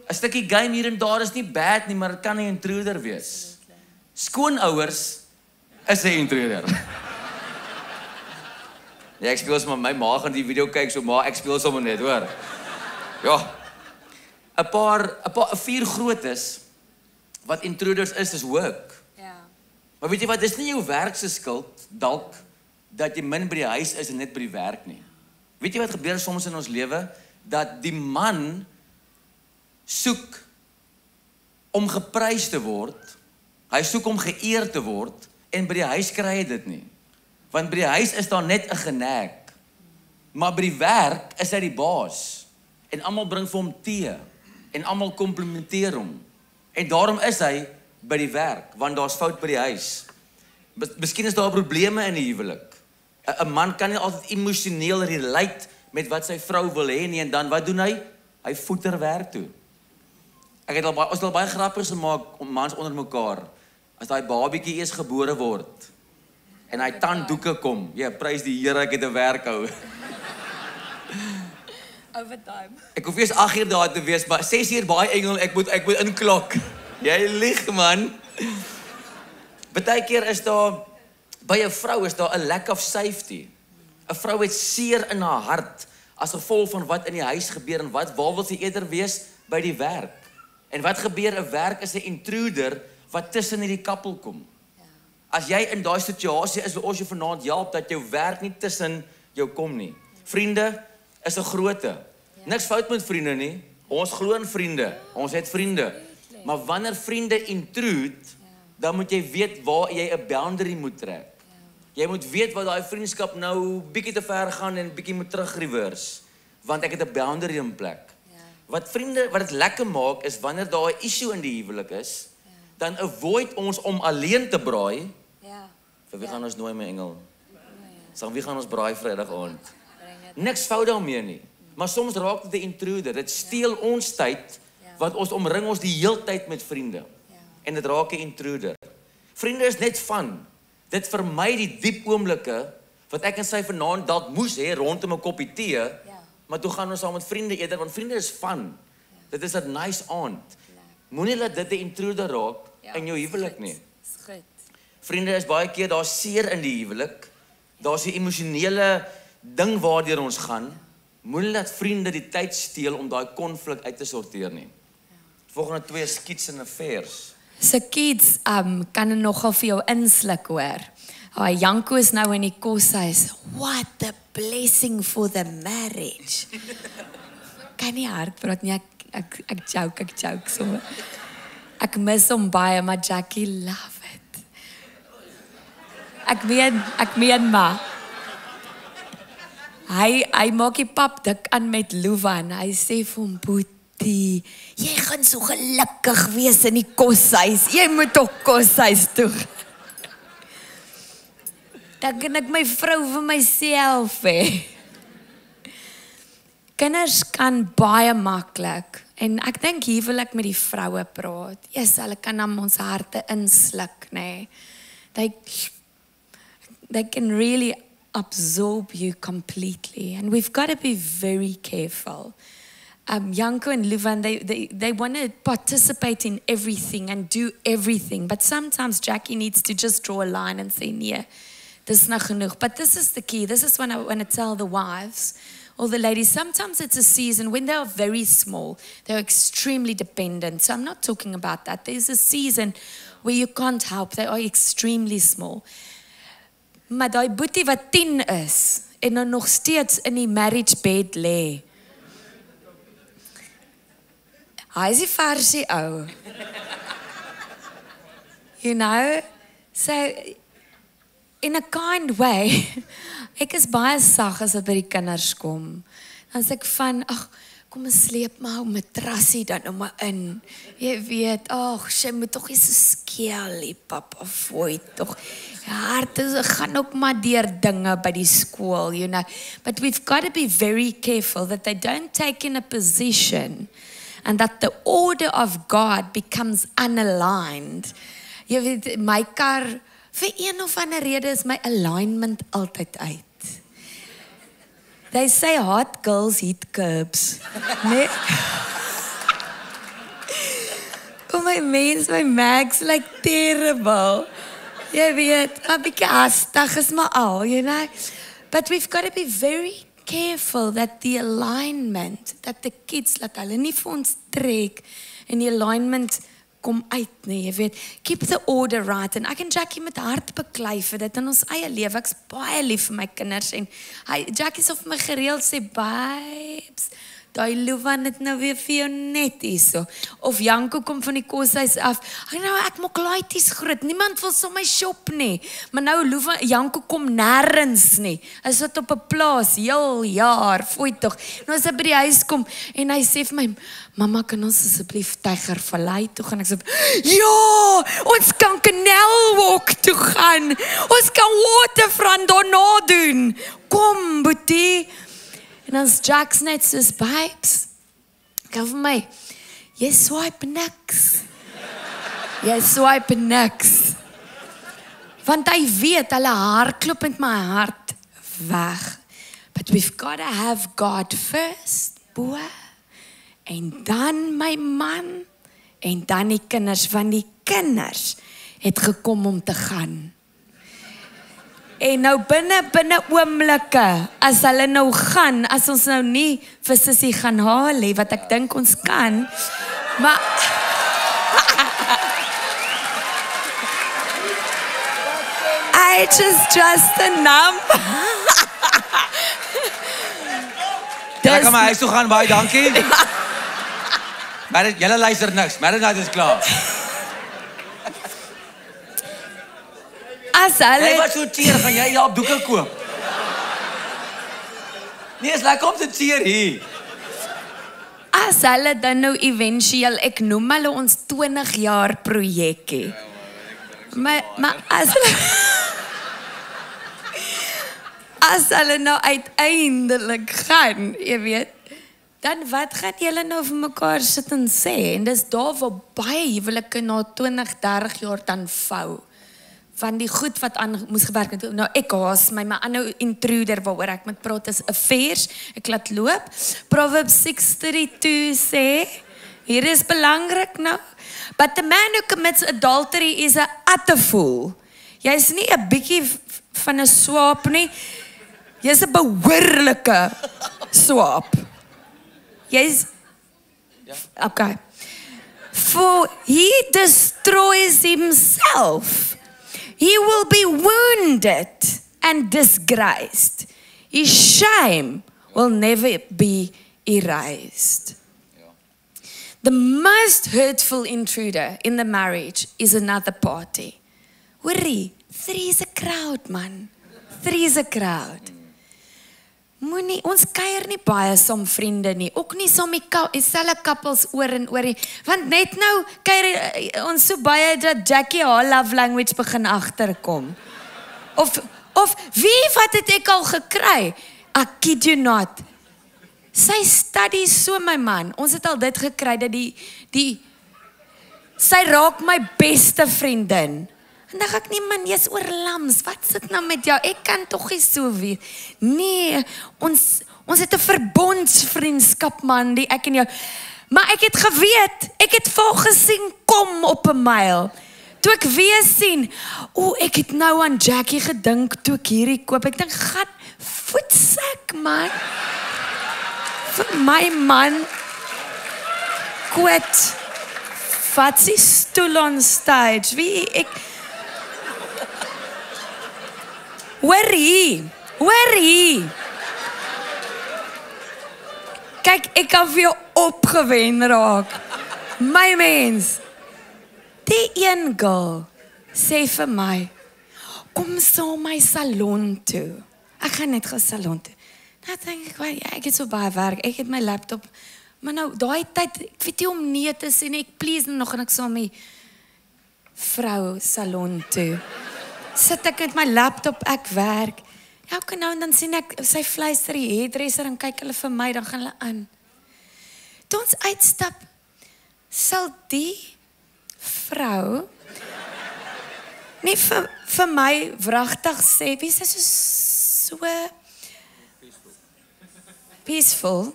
'n Stukkie game hier en daar is nie bad nie, maar dit kan 'n intruder wees. Skoonouers is 'n intruder. Ja, ek speel sommer my ma gaan die video kyk, so maar ek speel sommer net, hoor. Ja. 'n paar 4 grootes wat intruders is work. Ja. Maar weet jy wat, dis nie jou werk se skuld dalk dat jy min by die huis is en net by die werk nie. Weet jy wat gebeur soms in ons lewe? Dat die man soek om geprys te word, hy soek om geëer te word, en by die huis kry hy dit nie. Want by die huis is daar net 'n genek. Maar by die werk is hy die baas. En almal bring vir hom tee. En almal komplimenteer hom. En daarom is hy by die werk, want daar's fout by die huis. Miskien is daar probleme in die huwelik. 'n Man kan nie altyd emosioneel relate met wat sy vrou wil hê nie, en dan wat doen hy? Hy voeter werk toe. Ons het al baie grappies gemaak om mans onder mekaar. As daai babietjie eers gebore word en hy tanddoeke kom. Ja, prys die Here, ek het 'n werk hou. Overtime. Ek hoef eers 8 uur daar te wees, maar 6 uur baie engel, ek moet inklok. Jy lieg, man. Partykeer is daar by 'n vrou is daar 'n lack of safety. 'n Vrou het seer in haar hart as gevolg van wat in die huis gebeur en waar wil sy eerder wees? By die werk. En wat gebeur? 'n Werk is 'n intruder wat tussen hierdie kappel kom. As jy in daai situasie is, wil ons jou vanaand help dat jou werk nie tussen jou kom nie. Vriende is 'n grootte. Niks fout met vriende nie. Ons glo in vriende. Ons het vriende. Maar wanneer vriende intrude, dan moet jy weet waar jy 'n boundary moet trek. Jy moet weet wat daai vriendskap nou bietjie te ver gaan en bietjie moet terug reverse, want ek het 'n boundary in plek. Wat dit lekker maak is wanneer daar 'n issue in die huwelik is, dan avoid ons om alleen te braai. Vir wie gaan ons nooi, my engel? Sang wie gaan ons braai Vrydag aand? Niks fout daarmee nie. Maar soms raak dit 'n intruder. Dit steel ons tyd, want ons omring ons die heeltyd met vriende. En dit raak 'n intruder. Vriende is net van. Dit vermy die diep oomblikke wat ek en sy vanaand dalk moes hê rondom 'n koppie tee, maar toe gaan ons saam met vriende eerder, want vriende is van. Dit is 'n nice aand. Moenie laat dit 'n intruder raak in jou huwelik nie. Vriende is baie keer daar seer in die huwelik. Daar's 'n emosionele ding waardeur ons gaan. Moenie laat vriende die tyd steel om daai konflik uit te sorteer nie. Volgende 2 skiets en 'n vers. So kids, kan nogal vir jou insluk, hoor. Janko is nou in die koshuis. What a blessing for the marriage. Kan nie hard praat nie, ek joke so. Ek mis hom baie, maar Jackie love it. Ek meen maar. Hy maak die pap dik aan met Luvan. Hy sê vir hom, Boetie, jy gaan so gelukkig wees in die koshuis. Jy moet toch koshuis toe. Dan kan ek my vrou vir myself hê. Kinders kan baie maklik, en ek dink hier wil ek met die vroue praat. Yes, hulle kan aan ons harte insluk, nee. They can really absorb you completely, and we've got to be very careful. Janko and Luvan, they want to participate in everything and do everything, but sometimes Jackie needs to just draw a line and say, nee, dis nou genoeg. But this is the key. This is when I want to tell the wives, or the ladies, sometimes it's a season when they are very small, they're extremely dependent. So I'm not talking about that. There's a season where you can't help, they are extremely small. Maar daai boetie wat 10 is, en dan nog steeds in die marriage bed lê. Hy is die versie ou. You know? So, in a kind way, ek is baie sag as dit by die kinders kom. Dan sê ek van, ag, kom sleep my ou matrassie dan nou maar in. Jy weet, ag, sy moet tog nie so skeelie, papa, fooi tog. Hart gaan ook maar deur dinge by die skool, you know. But we've got to be very careful that they don't take in a position and that the order of God becomes unaligned. Jy weet, my kar, vir een of ander rede is my alignment altyd uit. They say hot girls hit curbs. Nee. Oh my mens, my mags like terrible. Jy weet, 'n bietjie hastig is maar al, you know. But we've got to be very careful that the alignment, that the kids, laat hulle nie vir ons trek en die alignment kom uit nie, jy weet. Keep the order right. En ek en Jackie met hart beklei vir dit in ons eie lewe. Ek's baie lief vir my kinders en Jackie sê vir my gereeld sê, babes, daai Luvan het nou weer vir jou net hierso. Of Janko kom van die koshuis af. Nou ek maak laities groot. Niemand wil so my shop nie. Maar nou Luvan, Janko kom nêrens nie. Hy sit op 'n plaas heel jaar, fooi tog. Nou as hy by die huis kom en hy sê vir my, mamma, kan ons asseblief Tygervallei toe gaan? Ek sê, ja, ons kan Canal Walk toe gaan. Ons kan Waterfront daarna doen. Kom, boetie. En dan's Jack's net soos, babes, kyk vir my, jy swipe niks. Jy swipe niks. Want hy weet, hulle hardloop met my hart weg. But we've got to have God first, boe. En dan my man, en dan die kinders, want die kinders het gekom om te gaan. En nou binne oomblikke, as hulle nou gaan, as ons nou nie vir Sissie gaan haal hê, wat ek dink ons kan, maar I just trust a number. Ek kan my huis toe gaan, baie dankie. Maar julle luister niks, maar dit is klaar. As hulle Jy wat so teer, gaan jy op doeke koop? Nee, is lekker om te teer hier. As hulle dan nou eventueel, ek noem hulle ons 20 jaar projekkie. Maar as hulle nou uiteindelik gaan, jy weet, dan wat gaan julle nou vir mekaar sit en sê? En dis daar waar baie huwelike na 20, 30 jaar dan vou. Van die goed wat aan moes gewerk het. Nou ek haas my ander intruder waaroor ek met praat is affairs. Ek laat loop. Proverbs 6:32 sê, hier is belangrik nou. But the man who commits adultery is a utter fool. Jy's nie 'n bietjie van 'n swaap nie. Jy's 'n behoorlike swaap. Jy's okay. For he destroys himself. He will be wounded and disgraced. His shame will never be erased. The most hurtful intruder in the marriage is another party. Hoorie, 3 is a crowd, man. 3 is a crowd. Moenie, ons kuier nie baie saam vriende nie, ook nie saam dieselfde couples oor en oor nie, want net nou kuier ons so baie dat Jackie haar love language begin agterkom. Of wie wat het ek al gekry? I kid you not. Sy study so my man, ons het al dit gekry dat sy raak my beste vriendin. En dan ek nie, man, jy's oorlams, wat sit nou met jou? Ek kan tog nie so weet. Nee, ons het 'n verbondsvriendskap, man, die ek en jou. Maar ek het geweet, ek het vir gesien kom op 'n myl. Toe ek weer sien, ek het nou aan Jackie gedink toe ek hierdie koop. Ek dink, gat, voetsak, man. Vir my man, quit. Vat sy stoel on stage. Wie, ek... Hoorie. Kyk, ek kan vir jou opgewen raak. My mens. Die een girl sê vir my, kom saam my salon toe. Ek gaan net gaan salon toe. Nou dink ek, ja, ek het so baie werk. Ek het my laptop Maar nou, daai tyd, ek weet nie om nee te sê nie, ek please nog en ek saam met die vrou salon toe. Sit ek met my laptop, ek werk. Elke nou en dan sien ek, sy fluister die hairdresser en kyk hulle vir my, dan gaan hulle aan. Toe ons uitstap, sal die vrou nie vir my wragtig sê, wie sy so peaceful,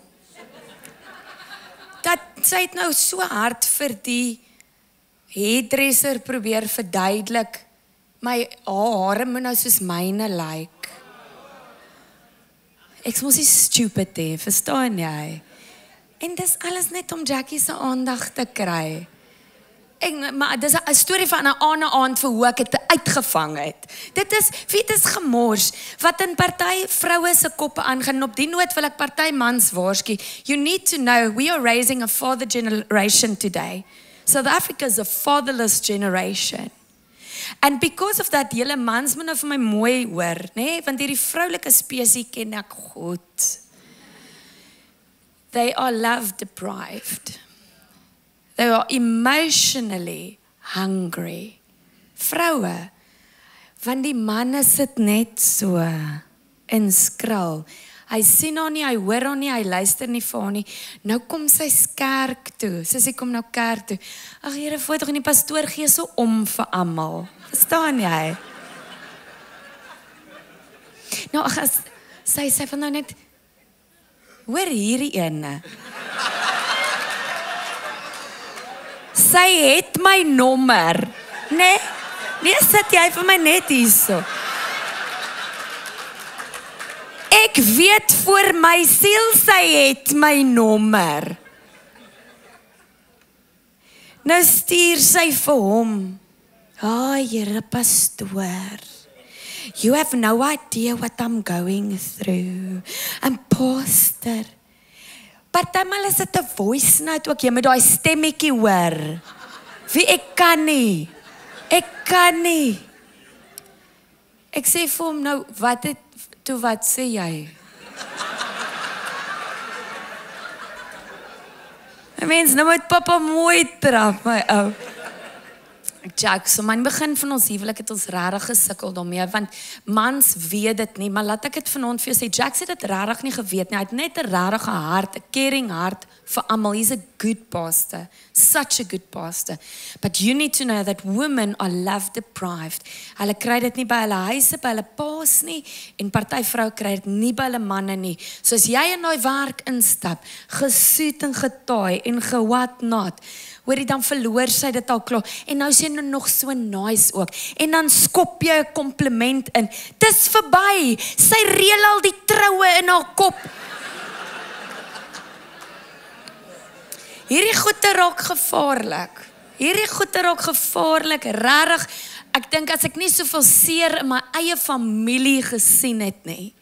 dat sy het nou so hard vir die hairdresser probeer verduidelik, my hare moet nou soos myne lyk. Ek mos nie stupid hê, verstaan jy? En dis alles net om Jackie se aandag te kry. Maar dis 'n storie van 'n aand vir hoe ek dit uitgevang het. Dit is gemors wat in party vroue se koppe aangaan. En op die noot wil ek party mans waarsku. You need to know we are raising a father generation today. South Africa is a fatherless generation. And because of that, julle mans moet nou vir my mooi hoor, nê? Want hierdie vroulike spesie ken ek goed. They are love deprived. They are emotionally hungry. Vroue, want die manne sit net so in skrul. Hy sien haar nie, hy hoor haar nie, hy luister nie vir haar nie. Nou kom sy kerk toe. Sy kom nou kerk toe. Ag Here, voor tog in die pastoor gee so om vir almal. Verstaan jy? Nou as sy van nou net hoor hierdie ene. Sy het my nommer, nee, sit jy vir my net hierso. Ek weet voor my siel, sy het my nommer. Nou stuur sy vir hom. Here pastoor, you have no idea what I'm going through. En pastor, partymal is dit 'n voice note ook, jy moet daai stemmetjie hoor. Wie ek kan nie. Ek sê vir hom nou, wat sê jy? Mens, nou moet papa mooi trap, my ou. Jack, so man begin van ons huwelik het ons regtig gesukkel daarmee, want mans weet dit nie, maar laat ek dit vanaand vir jou sê, Jack het dit regtig nie geweet nie, hy het net 'n regtige hart, 'n caring hart vir almal. He's a good pastor, such a good pastor. But you need to know that women are love deprived. Hulle kry dit nie by hulle huise, by hulle paas nie, en party vrou kry dit nie by hulle manne nie. So as jy in daai werk instap, gesoet en getaai en gewat not, hoorie, dan verloor sy dit al klaar. En nou sê jy nog so nice ook. En dan skop jy 'n kompliment in. Dis verby. Sy reël al die troue in haar kop. Hierdie goeie raak gevaarlik. Regtig. Ek dink as ek nie soveel seer in my eie familie gesien het nie,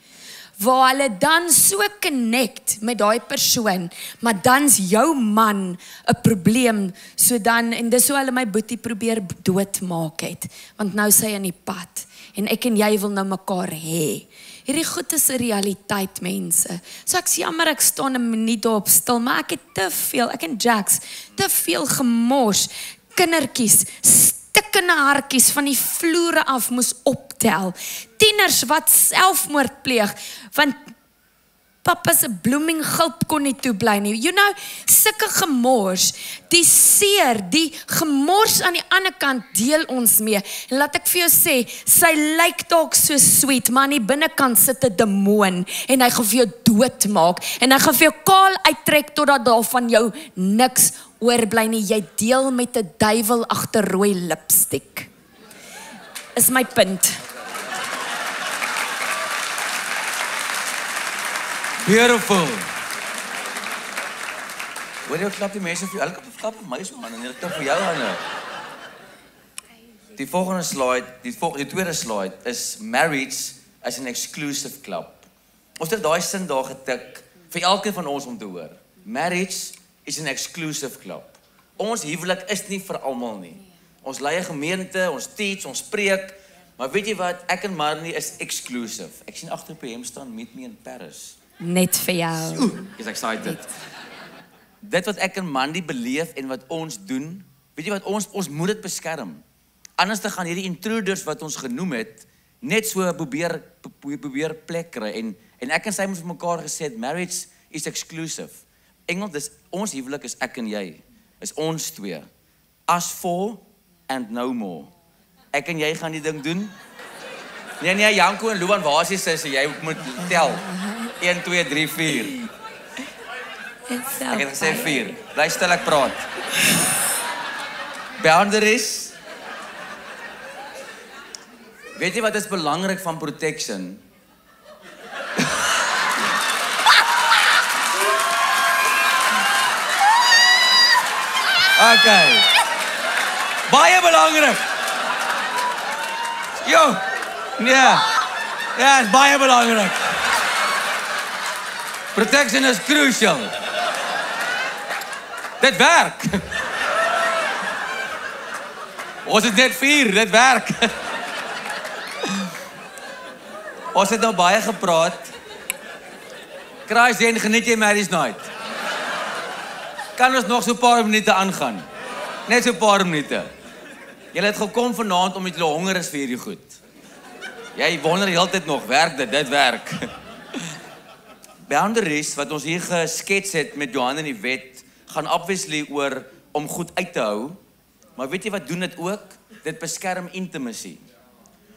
waar hulle dan so connect met daai persoon, maar dan's jou man 'n probleem, so dan, en dis hoe hulle my boetie probeer doodmaak het, want nou sy in die pad, en ek en jy wil nou mekaar hê. Hierdie goed is 'n realiteit, mense. So ek's jammer, ek staan 'n minuut daarop stil, maar ek het ek en Jax, te veel gemors, kindertjies, stikkende hartjies van die vloere af moes optel. Tieners wat selfmoord pleeg, want papa se bloeming gulp kon nie toe bly nie. You know, sulke gemors, die seer, die gemors aan die ander kant deel ons mee. En laat ek vir jou sê, sy lyk dalk so sweet, maar aan die binnekant sit 'n demoon en hy gaan vir jou doodmaak en hy gaan vir jou kaal uittrek totdat daar van jou niks oorbly nie. Jy deel met 'n duiwel agter rooi lipstik. Is my punt. Beautiful. Hoor jy klap die mense vir jou? Elke klap vir my so man en ek klap vir jou Anne. Die volgende slide, die tweede slide is marriage as an exclusive club. Ons het daai sin daar getik vir elkeen van ons om te hoor. Marriage is an exclusive club. Ons huwelik is nie vir almal nie. Ons lei 'n gemeente, ons teach, ons preek, maar weet jy wat? Ek en Marnie is exclusive. Ek sien agter op die hem staan, meet me in Paris. Net vir jou. Is excited. dit wat ek en Mandy beleef en wat ons doen, weet jy wat, ons moet dit beskerm. Anders te gaan hierdie intruders wat ons genoem het, net so probeer plek kry. En ek en sy het vir mekaar gesê, marriage is exclusive. Engels, dis, ons huwelik is ek en jy. Is ons twee. Us four and no more. Ek en jy gaan die ding doen. Nee, Janko en Luan, waar is die sussie? Jy moet tel. 1, 2, 3, 4. Ek het gesê 4. Bly stil, ek praat. Boundaries. Weet jy wat is belangrik van protection? Okay. Baie belangrik. Jo. Nee. Ja, is baie belangrik. Protection is crucial. Dit werk. Ons het net 4, dit werk. Ons het nou baie gepraat. Kruis en geniet jy marriage night? Kan ons nog so 'n paar minute aangaan? Net so 'n paar minute. Julle het gekom vanaand omdat julle honger is vir hierdie goed. Jy wonder die hele tyd nog, werk dit werk. Boundaries wat ons hier geskets het met Johan en die wet, gaan obviously oor om goed uit te hou. Maar weet jy wat doen dit ook? Dit beskerm intimacy.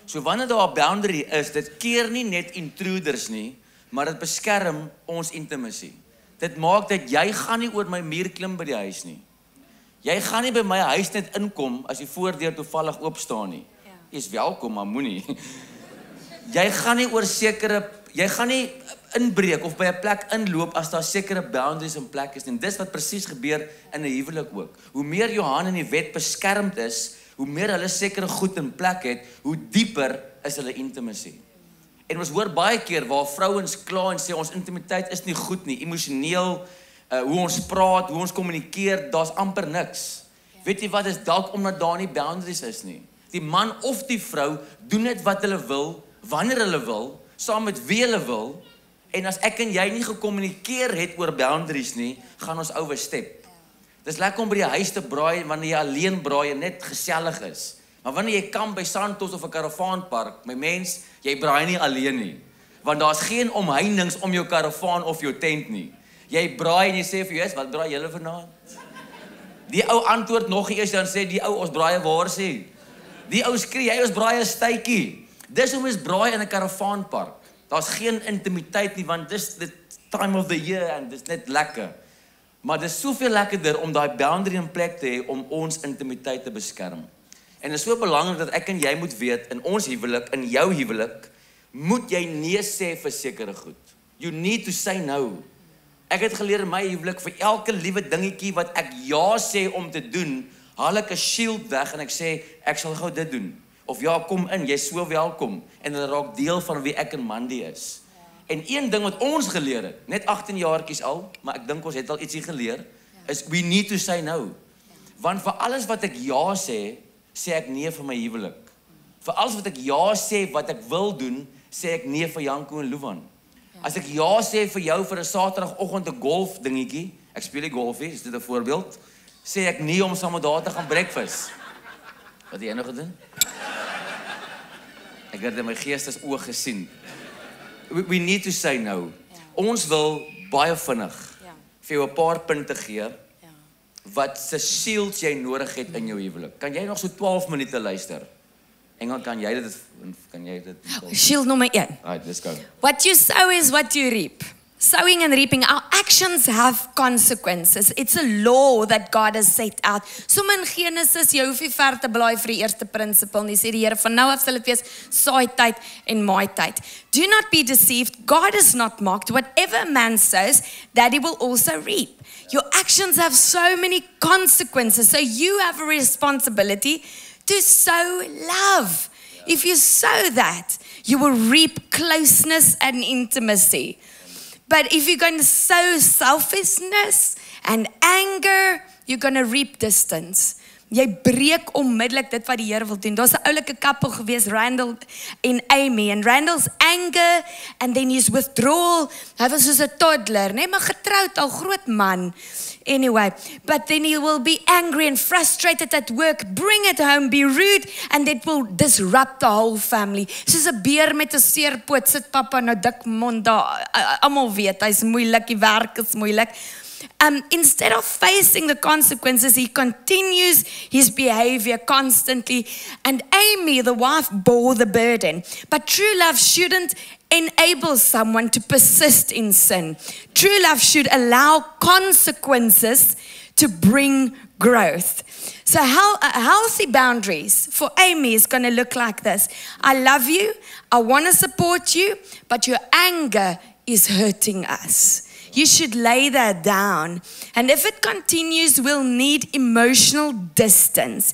So wanneer daar 'n boundary is, dit keer nie net intruders nie, maar dit beskerm ons intimacy. Dit maak dat jy gaan nie oor my muur klim by die huis nie. Jy gaan nie by my huis net inkom as die voordeur toevallig oop staan nie. Jy is welkom, maar moenie. Jy gaan nie inbreek of by 'n plek inloop as daar sekere boundaries in plek is. En dis wat presies gebeur in 'n huwelik ook. Hoe meer Johan en die wet beskermd is, hoe meer hulle sekere goed in plek het, hoe dieper is hulle intimacy. En ons hoor baie keer waar vrouens kla en sê ons intimiteit is nie goed nie, emosioneel, hoe ons praat, hoe ons kommunikeer, daar's amper niks. Weet jy wat, is dalk omdat daar nie boundaries is nie. Die man of die vrou doen net wat hulle wil, wanneer hulle wil, saam met wie hulle wil, en as ek en jy nie gekommunikeer het oor boundaries nie, gaan ons overstep. Dis lekker om by die huis te braai, wanneer jy alleen braai en net gesellig is. Maar wanneer jy kamp by Santos of 'n karavaanpark, my mens, jy braai nie alleen nie. Want daar's geen omheinings om jou karavaan of jou tent nie. Jy braai en jy sê vir jou, wat braai julle vanaand? Die ou antwoord nog eers, dan sê die ou, ons braai 'n worsie. Die ou skree, jy ons braai 'n stytjie. Dis hoe mens braai in 'n karavaanpark. Daar's geen intimiteit nie, want dis the time of the year en dis net lekker. Maar dis soveel lekkerder om daai boundary in plek te hê om ons intimiteit te beskerm. En dit is so belangrik dat ek en jy moet weet, in ons huwelik, in jou huwelik, moet jy nee sê vir sekere goed. You need to say no. Ek het geleer in my huwelik, vir elke liewe dingetjie wat ek ja sê om te doen, haal ek 'n shield weg en ek sê, ek sal gou dit doen. Of ja, kom in, jy's so welkom. En dit raak deel van wie ek en Mandy is. En een ding wat ons geleer het, net 18 jaartjies al, maar ek dink ons het al ietsie geleer, is we need to say no. Want vir alles wat ek ja sê, sê ek nee vir my huwelik. Vir alles wat ek ja sê wat ek wil doen, sê ek nee vir Janko en Luan. As ek ja sê vir jou vir 'n Saterdagoggend 'n golf dingetjie, ek speel die golfie, is dit 'n voorbeeld, sê ek nee om saam met daar te gaan breakfast. Wat het jy nou gedoen? Ek het in my geestesoog gesien. We need to say no. Ons wil baie vinnig vir jou 'n paar punte gee wat se shields jy nodig het in jou huwelik. Kan jy nog so 12 minute luister? Engel, kan jy dit? Shield nommer 1. Right, let's go. What you sow is what you reap. Sowing and reaping, our actions have consequences. It's a law that God has set out. Sommige in Genesis, jy hoef nie ver te blaai vir die eerste prinsipel nie, sê die Here, van nou af sal dit wees saaityd en maaityd. Do not be deceived, God is not mocked. Whatever a man sows, that he will also reap. Your actions have so many consequences, so you have a responsibility to sow love. If you sow that, you will reap closeness and intimacy. But if you're going to sow selfishness and anger, you're going to reap distance. jy breek onmiddellik dit wat die Here wil doen. Daar's 'n oulike koppel gewees, Randall en Amy, and Randall's anger and then his withdrawal, hy was soos 'n toddler, nee, maar getroud, al groot man. Anyway, but then he will be angry and frustrated at work, bring it home, be rude, and it will disrupt the whole family. Soos 'n beer met 'n seerpoot, sit pappa nou dik mond daar, almal weet, hy's moeilik, die werk is moeilik. Instead of facing the consequences, he continues his behavior constantly. And Amy, the wife, bore the burden. But true love shouldn't enable someone to persist in sin. True love should allow consequences to bring growth. So healthy boundaries for Amy is going to look like this. I love you, I want to support you, but your anger is hurting us. You should lay that down. And if it continues, we'll need emotional distance.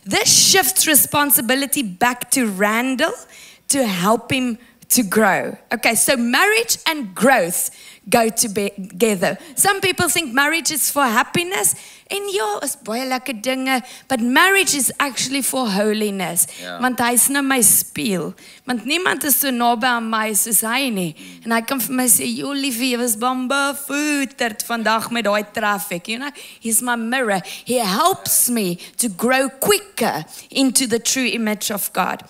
This shifts responsibility back to Randall to help him to grow. Okay, so marriage and growth go together. Some people think marriage is for happiness. En ja, is baie lekker dinge, but marriage is actually for holiness. Ja. Want hy is nou my spieël. Want niemand is so naby aan my soos hy nie. En hy kan vir my sê, "Jo liefie, jy was bamboevoeterd vandag met daai traffic." You know, he's my mirror. He helps me to grow quicker into the true image of God.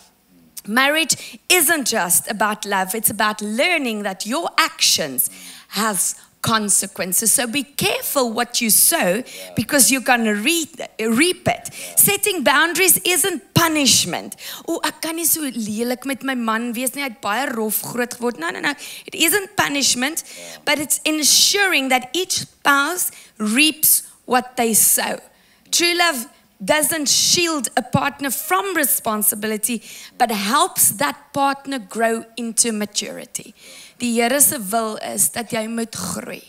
Marriage isn't just about love, it's about learning that your actions has consequences. So be careful what you sow because you're going to reap it. Setting boundaries isn't punishment. O, ek kan nie so lelik met my man wees nie, hy het baie rof groot geword. No. It isn't punishment, but it's ensuring that each spouse reaps what they sow. True love doesn't shield a partner from responsibility, but helps that partner grow into maturity. Die Here se wil is dat jy moet groei.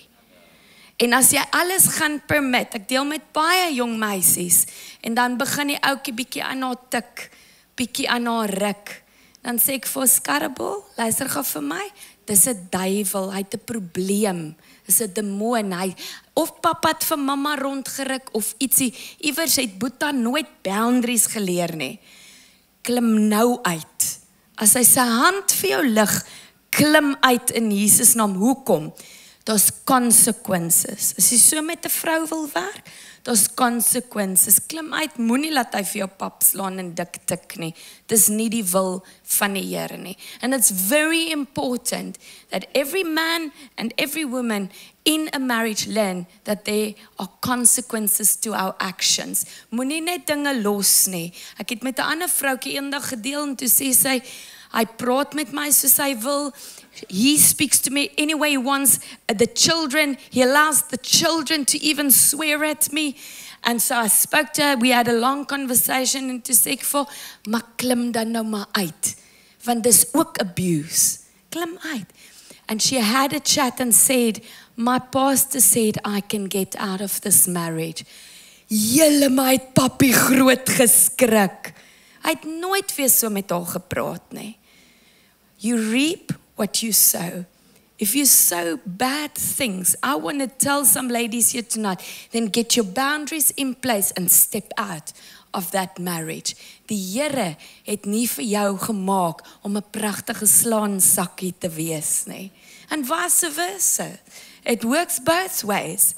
En as jy alles gaan permit, ek deel met baie jong meisies, en dan begin die ouetjie bietjie aan haar tik, bietjie aan haar ruk, dan sê ek vir Skarreboel, luister gou vir my, dis 'n duiwel, hy het 'n probleem, dis 'n demoon, hy, of pappa het vir mamma rondgeruk, of ietsie, iewers het Boeta nooit boundaries geleer nie, klim nou uit, as hy sy hand vir jou lig, klim uit in Jesus naam. Hoekom? Daar's consequences. As jy so met 'n vrou wil werk, daar's consequences. Klim uit, moenie laat hy vir jou pap slaan en dik tik nie. Dis nie die wil van die Here nie. And it's very important that every man and every woman in a marriage learn that there are consequences to our actions. Moenie net dinge los nie. Ek het met 'n ander vroutjie eendag gedeel en toe sê sy, hy praat met my soos hy wil. He speaks to me any way he wants. The children, he allows the children to even swear at me. And so I spoke to her. We had a long conversation en toe sê ek vir, maar klim dan nou maar uit. Want dis ook abuse. Klim uit. And she had a chat and said, my pastor said I can get out of this marriage. Julle my het papi groot geskrik. Hy het nooit weer so met haar gepraat nie. You reap what you sow. If you sow bad things, I want to tell some ladies here tonight, then get your boundaries in place and step out of that marriage. Die Here het nie vir jou gemaak om 'n pragtige slaansakkie te wees nie. And vice versa. It works both ways.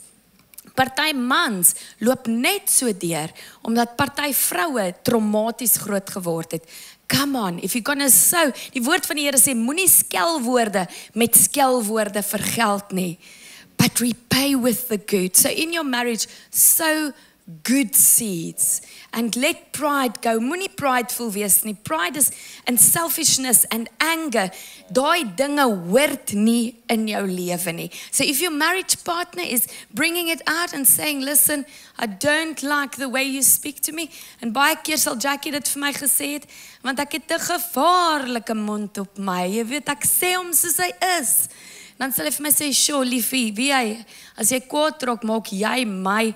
Party mans loop net so deur, omdat party vroue traumaties groot geword het. Come on, if you're gonna sow, die woord van die Here sê, moenie skelwoorde met skelwoorde vergeld nie, but repay with the good. So in your marriage, sow good seeds, and let pride go. Moenie prideful wees nie. Pride is, and selfishness and anger, daai dinge hoort nie in jou lewe nie. So if your marriage partner is bringing it out and saying, listen, I don't like the way you speak to me, en baie keer sal Jackie dit vir my gesê het, want ek het 'n gevaarlike mond op my, jy weet, ek sê hom soos hy is, dan sal hy vir my sê, sure liefie, wie hy, as jy kwaad raak, maak jy my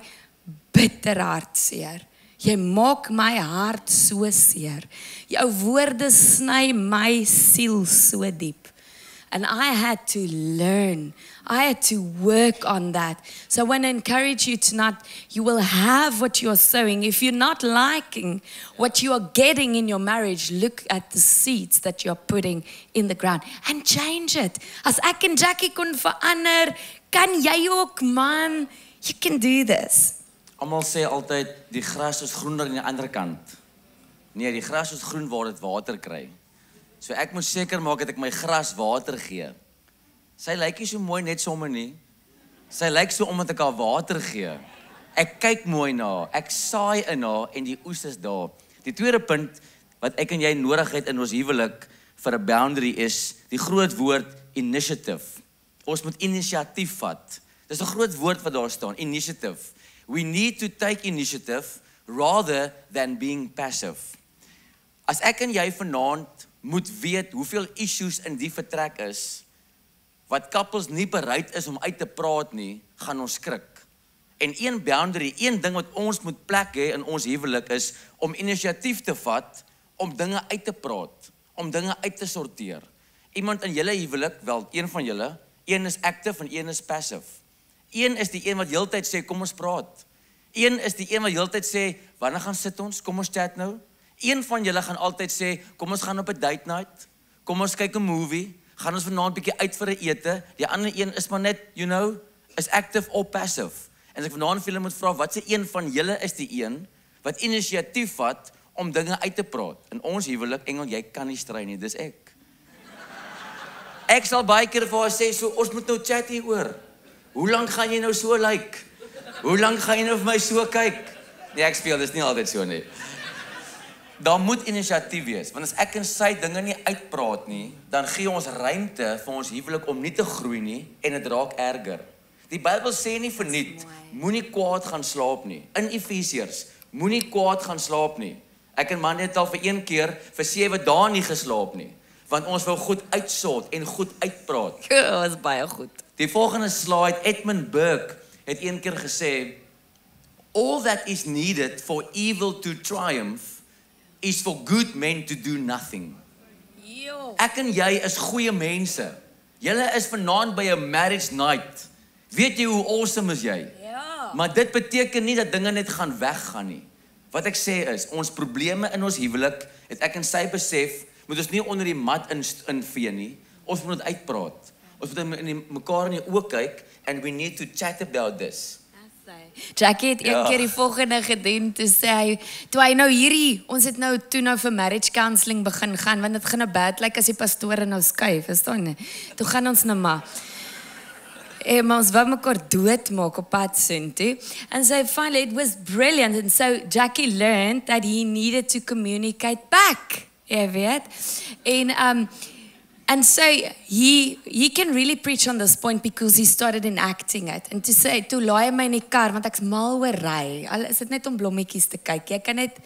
bitter hartseer. Jy maak my hart so seer. Jou woorde sny my siel so diep. And I had to learn. I had to work on that. So I want to encourage you tonight, you will have what you are sowing. If you're not liking what you are getting in your marriage, look at the seeds that you're putting in the ground and change it. As ek en Jackie kon verander, kan jy ook, man. You can do this. Almal sê altyd, die gras is groener aan die ander kant. Nee, die gras is groen waar dit water kry. So ek moet seker maak dat ek my gras water gee. Sy lyk nie so mooi net sommer nie. Sy lyk so omdat ek haar water gee. Ek kyk mooi na haar, ek saai in haar en die oes is daar. Die tweede punt wat ek en jy nodig het in ons huwelik vir 'n boundary is die groot woord initiative. Ons moet inisiatief vat. Dis 'n groot woord wat daar staan, initiative. We need to take initiative rather than being passive. As ek en jy vanaand moet weet hoeveel issues in die vertrek is, wat couples nie bereid is om uit te praat nie, gaan ons skrik. En een boundary, een ding wat ons moet plek hê in ons huwelik is om inisiatief te vat, om dinge uit te praat, om dinge uit te sorteer. Iemand in julle huwelik, wel een van julle, een is active en een is passive. Een is die een wat heeltyd sê, kom ons praat. Een is die een wat heeltyd sê, wanneer gaan sit ons, kom ons chat nou. Een van julle gaan altyd sê, kom ons gaan op 'n date night, kom ons kyk 'n movie, gaan ons vanaand bietjie uit vir 'n ete. Die ander een is maar net, is active of passive. En as ek vanaand vir julle moet vra, wat se een van julle is die een wat inisiatief vat om dinge uit te praat? In ons huwelik, Engel, jy kan nie stry nie, dis ek. Ek sal baie keer vir haar sê, so ons moet nou chat hieroor. Hoe lank gaan jy nou so lyk? Hoe lank gaan jy nou vir my so kyk? Nee, ek speel, dis nie altyd so nie. Daar moet inisiatief wees, want as ek en sy dinge nie uitpraat nie, dan gee ons ruimte vir ons huwelik om nie te groei nie en dit raak erger. Die Bybel sê nie verniet, moenie kwaad gaan slaap nie. In Efesiërs, moenie kwaad gaan slaap nie. Ek en man het al vir een keer vir 7 dae nie geslaap nie, want ons wou goed uitsort en goed uitpraat. Dit was baie goed. Die volgende slide, Edmund Burke het een keer gesê, all that is needed for evil to triumph is for good men to do nothing. Ek en jy is goeie mense. Julle is vanaand by 'n marriage night. Weet jy hoe awesome is jy? Ja. Maar dit beteken nie dat dinge net gaan weggaan nie. Wat ek sê is, ons probleme in ons huwelik, het ek en sy besef, moet ons nie onder die mat invee nie. Ons moet dit uitpraat. Ons moet mekaar in die oë kyk, and we need to chat about this. Jackie het een keer die volgende gedoen, toe sê hy, toe hy nou ons het nou vir marriage counselling begin gaan, want dit gaan nou bad lyk as die pastore nou skuif, verstaan jy? Toe gaan ons nou maar ons wou mekaar doodmaak op pad soontoe. And so finally it was brilliant, and so Jackie learned that he needed to communicate back, jy weet? And so he can really preach on this point because he started enacting it. And toe laai hy my in die kar, want ek's mal oor ry. Al is dit net om blommetjies te kyk. Jy kan net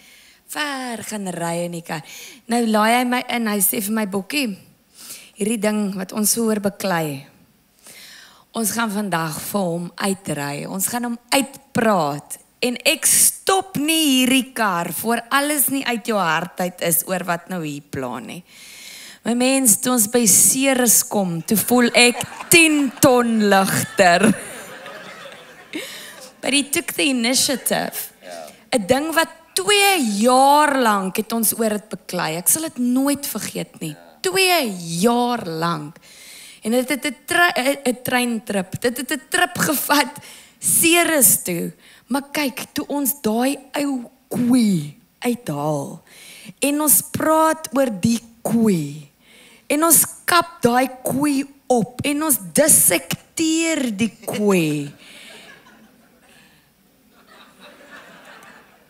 ver gaan ry in die kar. Nou laai hy my in, hy sê vir my, Bokkie, hierdie ding wat ons so oor beklei, ons gaan vandag vir hom uitry. Ons gaan hom uitpraat. En ek stop nie hierdie kar voor alles nie uit jou hart uit is oor wat nou hier plan nie. My mens, toe ons by Ceres kom, toe voel ek 10 ton ligter. But he took the initiative. 'n Ding wat 2 jaar lank het ons oor dit beklei. Ek sal dit nooit vergeet nie. 2 jaar lank. En dit het 'n treintrip. Dit het 'n trip gevat Ceres toe. Maar kyk, toe ons daai ou koei uithaal en ons praat oor die koei. En ons kap daai koei op en ons dissekteer die koei.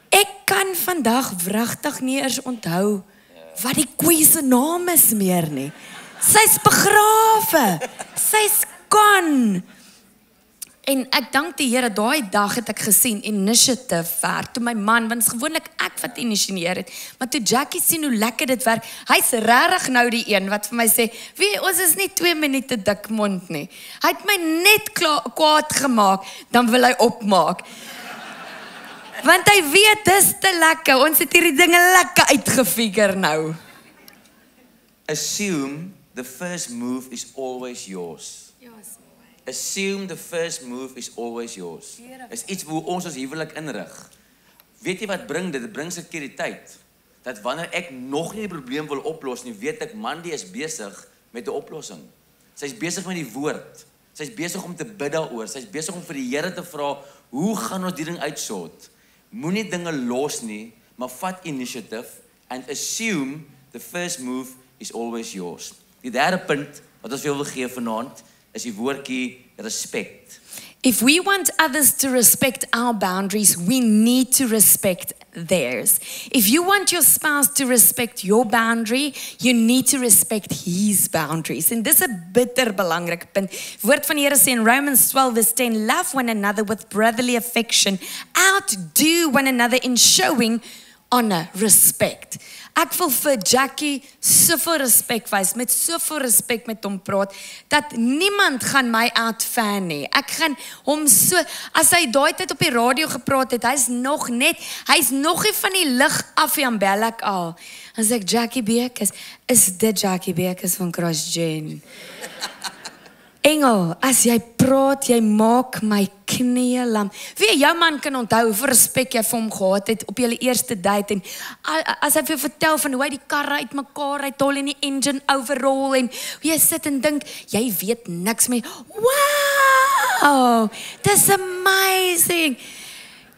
Ek kan vandag wragtig nie eers onthou wat die koei se naam is meer nie. Sy's begrawe. Sy's gone. En ek dank die Here, daai dag het ek gesien initiative werk. Toe my man, want gewoonlik ek wat initieer het, maar toe Jackie sien hoe lekker dit werk, hy's regtig nou die een wat vir my sê, "Wie, ons is nie 2 minute dik mond nie." Hy het my net kwaad gemaak, dan wil hy opmaak. Want hy weet dis te lekker. Ons het hierdie dinge lekker uitgefigure nou. Assume the first move is always yours. Assume the first move is always yours. Is iets hoe ons huwelik inrig. Weet jy wat bring dit? Dit bring sekuriteit. Dat wanneer ek nog nie die probleem wil oplos nie, weet ek Mandy is besig met 'n oplossing. Sy's besig met die woord. Sy's besig om te bid daaroor. Sy's besig om vir die Here te vra, hoe gaan ons die ding uitsort? Moenie dinge los nie, maar vat initiative and assume the first move is always yours. Die derde punt wat ons wil gee vanaand is die woordjie respect. If we want others to respect our boundaries, we need to respect theirs. If you want your spouse to respect your boundary, you need to respect his boundaries. En dis 'n bitter belangrike punt. Woord van die Here sê in Romans 12:10, love one another with brotherly affection, outdo one another in showing honor, respect. Ek wil vir Jackie soveel respek wys, met soveel respek met hom praat, dat niemand gaan my outfan nie. Ek gaan hom so, as hy daai tyd op die radio gepraat het, hy's nog nie van die lig af die ambelak al. Dan sê ek, Jackie Bekes, is dit Jackie Bekes van CrossGen? Engel, as jy praat, jy maak my knieë lam. Wie jou man kan onthou hoeveel respek jy vir hom gehad het op julle eerste date en as hy vir jou vertel van hoe hy die karre uitmekaar uithaal en die engine overhaul en hoe jy sit en dink, jy weet niks meer. Wow! That's amazing.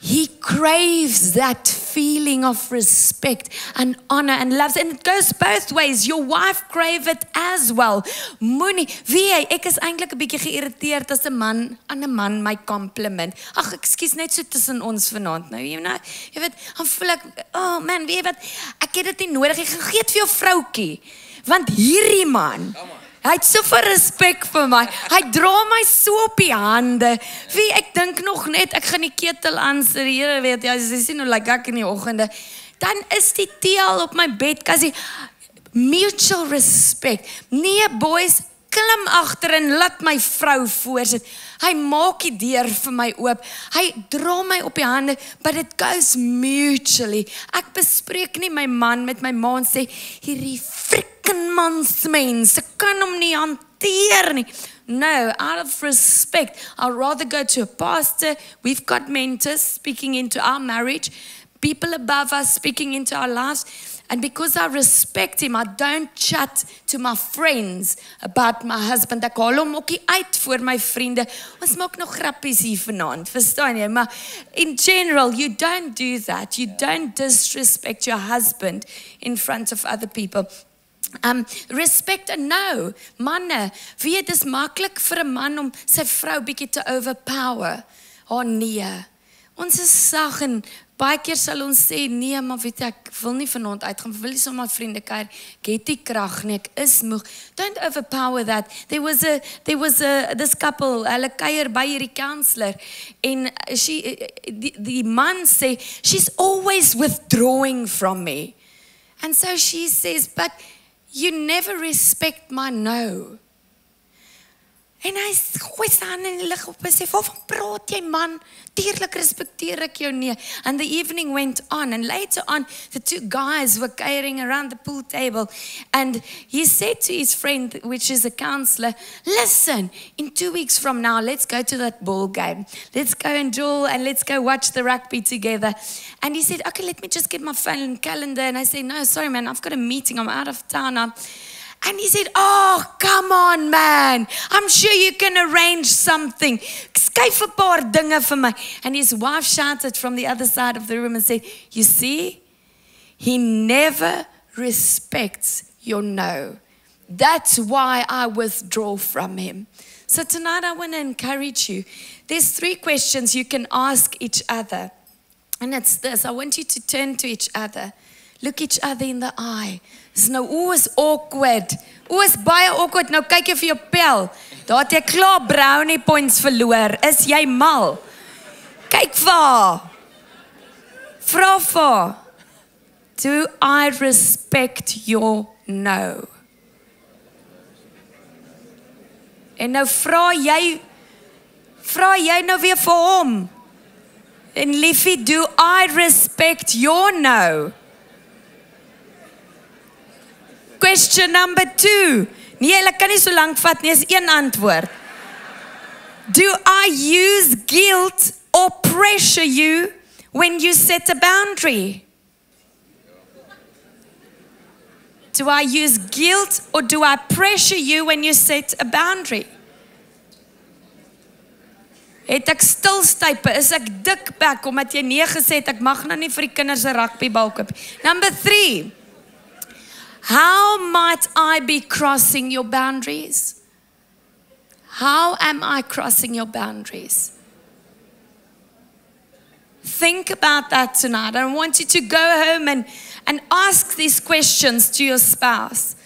He craves that feeling of respect and honor and love. And it goes both ways. Your wife crave it as well. Moenie, ek is eintlik 'n bietjie geïrriteerd as 'n man aan 'n man my compliment. Ag, ekskuus, net so tussen ons vanaand nou. Jy weet, dan voel ek, oh man, weet jy wat? Ek het dit nie nodig. Ek gee dit vir jou vroutjie. Want hierdie man, hy het soveel respek vir my. Hy dra my so op die hande. Ek dink nog net, ek gaan die ketel aansit. Die Here weet, jy sien hoe lyk ek in die oggende. Dan is die tee al op my bedkassie. Mutual respect. Nee, boys, klim agter en laat my vrou voorsit. Hy maak die deur vir my oop. Hy dra my op die hande, but it goes mutually. Ek bespreek nie my man met my ma en sê, hierdie frickin' mansmense kan hom nie hanteer nie. No, out of respect, I'll rather go to a pastor. We've got mentors speaking into our marriage, people above us speaking into our lives. And because I respect him, I don't chat to my friends about my husband. Ek haal hom ook nie uit voor my vriende. Ons maak nog grappies hier vanaand, verstaan jy? Maar in general, you don't do that. You don't disrespect your husband in front of other people. Respect and no. Manne, weet dis maklik vir 'n man om sy vrou bietjie te overpower. Oh nee. Ons is sag en baie keer sal ons sê, nee, maar weet ek wil nie vanaand uitgaan, wil nie sommer vriende kuier, ek het nie krag nie, ek is moeg. Don't overpower that. There was this couple, hulle kuier by hierdie counselor, en die man sê, she's always withdrawing from me. And so she says, but you never respect my no. En hy gooi sy hande in die lug op en sê, waarvan praat jy man? Tuurlik respekteer ek jou nie. And the evening went on, and later on, the two guys were carrying around the pool table, and he said to his friend, which is a counselor, listen, in 2 weeks from now, let's go to that ball game. Let's go and Joel, and let's go watch the rugby together. And he said, okay, let me just get my phone and calendar. And I said, no, sorry man, I've got a meeting, I'm out of town now. And he said, oh, come on, man. I'm sure you can arrange something. Skuif 'n paar dinge vir my. And his wife shouted from the other side of the room and said, you see, he never respects your no. That's why I withdraw from him. So tonight I want to encourage you. There's 3 questions you can ask each other. And it's this. I want you to turn to each other. Look each other in the eye. Dis nou, is awkward. Is baie awkward. Nou kyk jy vir jou pel. Daar het jy klaar brownie points verloor. Is jy mal? Kyk vir. Vra vir. Do I respect your no? En nou vra jy nou weer vir hom. En liefie, do I respect your no? Question number 2, Nee, hulle kan nie so lank vat nie, is een antwoord. Do I use guilt or pressure you when you set a boundary? Do I use guilt or do I pressure you when you set a boundary? Het ek stilstype, is ek dikbek omdat jy nee gesê het, ek mag nou nie vir die kinders 'n rugbybal koop. Number 3. How might I be crossing your boundaries? How am I crossing your boundaries? Think about that tonight. I want you to go home and ask these questions to your spouse.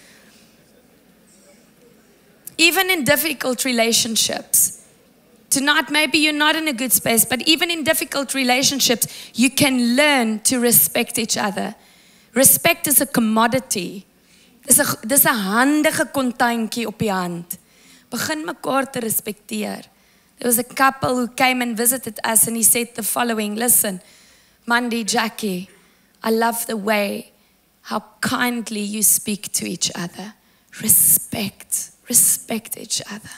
Even in difficult relationships. Tonight, maybe you're not in a good space, but even in difficult relationships, you can learn to respect each other. Respect is a commodity. Dis 'n handige kontuintjie op die hand. Begin mekaar te respekteer. There was a couple who came and visited us and he said the following, listen, Mandy, Jackie, I love the way how kindly you speak to each other. Respect each other.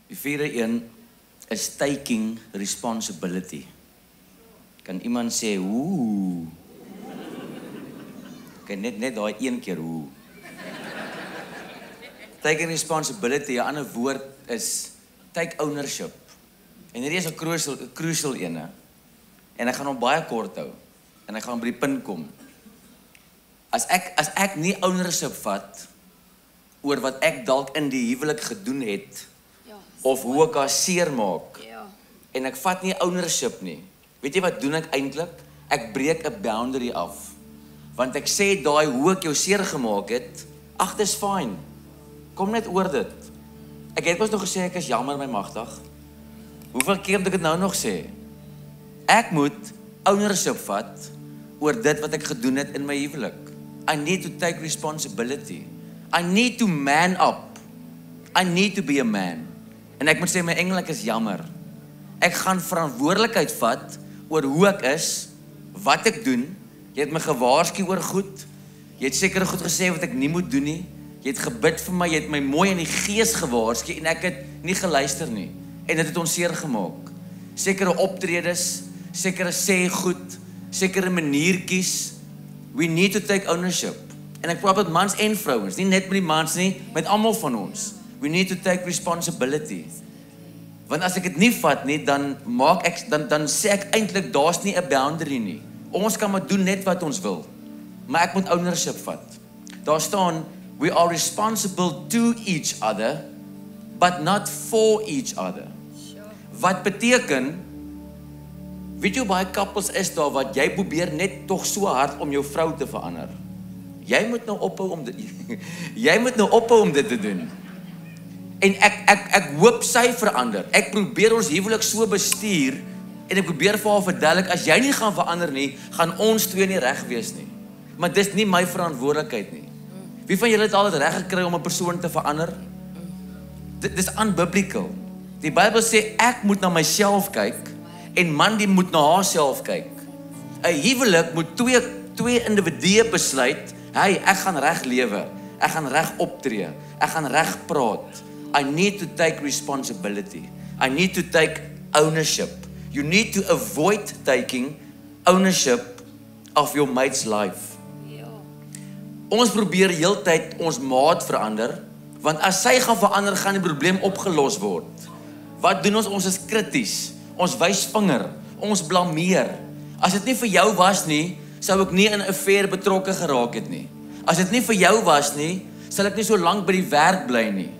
Die vierde een is taking responsibility. Kan iemand sê, oeh? Okay, net daai een keer, oeh. Taking responsibility, 'n ander woord is take ownership. En hierdie is 'n crucial ene. En ek gaan hom baie kort hou. En ek gaan by die punt kom. As ek nie ownership vat oor wat ek dalk in die huwelik gedoen het, of hoe ek haar seer maak, en ek vat nie ownership nie, weet jy wat doen ek eintlik? Ek breek 'n boundary af. Want ek sê daai hoe ek jou seer gemaak het, ag, dis fine. Kom net oor dit. Ek het mos nog gesê ek is jammer my magtig. Hoeveel keer moet ek dit nou nog sê? Ek moet ownership vat oor dit wat ek gedoen het in my huwelik. I need to take responsibility. I need to man up. I need to be a man. En ek moet sê my engel, ek is jammer. Ek gaan verantwoordelikheid vat oor hoe ek is, wat ek doen. Jy het my gewaarsku oor goed. Jy het seker goed gesê wat ek nie moet doen nie. Jy het gebid vir my, jy het my mooi in die gees gewaarsku en ek het nie geluister nie. En dit het ons seer gemaak. Sekere optredes, sekere sê goed, sekere maniertjies. We need to take ownership. En ek praat met mans en vrouens, nie net met die mans nie, met almal van ons. We need to take responsibility. Want as ek dit nie vat nie, dan sê ek eintlik daar's nie 'n boundary nie. Ons kan maar doen net wat ons wil. Maar ek moet ownership vat. Daar staan, we are responsible to each other, but not for each other. Wat beteken, weet jy baie couples is daar wat jy probeer net tog so hard om jou vrou te verander. Jy moet nou ophou om dit te doen. En ek hoop sy verander. Ek probeer ons huwelik so bestuur en ek probeer vir haar verduidelik, as jy nie gaan verander nie, gaan ons twee nie reg wees nie. Maar dis nie my verantwoordelikheid nie. Wie van julle het al dit reg gekry om 'n persoon te verander? Dis unbiblical. Die Bybel sê ek moet na myself kyk en Mandy moet na haarself kyk. 'n Huwelik moet twee individue besluit, hey, ek gaan reg lewe, ek gaan reg optree, ek gaan reg praat. I need to take responsibility. I need to take ownership. You need to avoid taking ownership of your mate's life. Ons probeer heeltyd ons maat verander, want as sy gaan verander, gaan die probleem opgelos word. Wat doen ons? Ons is krities. Ons wys vinger. Ons blameer. As dit nie vir jou was nie, sou ek nie in 'n affair betrokke geraak het nie. As dit nie vir jou was nie, sal ek nie so lank by die werk bly nie.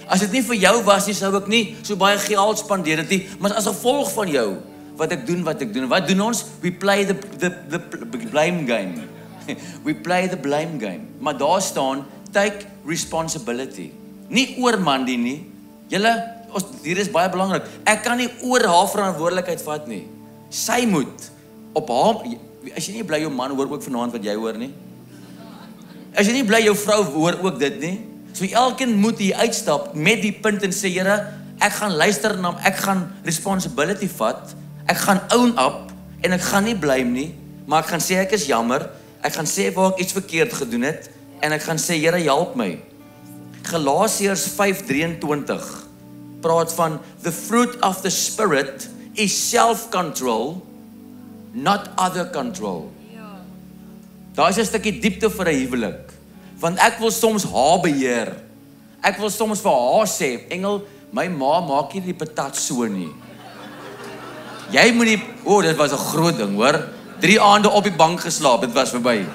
As dit nie vir jou was nie, sou ek nie so baie geld spandeer het nie, maar as gevolg van jou, wat ek doen. Wat doen ons? We play the blame game. We play the blame game. Maar daar staan, take responsibility. Nie oor Mandy nie. Hier is baie belangrik. Ek kan nie oor haar verantwoordelikheid vat nie. Sy moet op haar, as jy nie bly jou man hoor ook vanaand wat jy hoor nie. As jy nie bly jou vrou hoor ook dit nie. So elkeen moet hier uitstap met die punt en sê, Here, ek gaan luister na, ek gaan responsibility vat, ek gaan own up en ek gaan nie blame nie, maar ek gaan sê ek is jammer, ek gaan sê waar ek iets verkeerd gedoen het en ek gaan sê, Here, help my. Galasiërs 5:23 praat van the fruit of the Spirit is self-control, not other control. Daar is 'n stukkie diepte vir 'n huwelik, want ek wil soms haar beheer. Ek wil soms vir haar sê, Engel, my ma maak nie die patat so nie. Jy moet die, dit was 'n groot ding, hoor. 3 aande op die bank geslaap, dit was verby.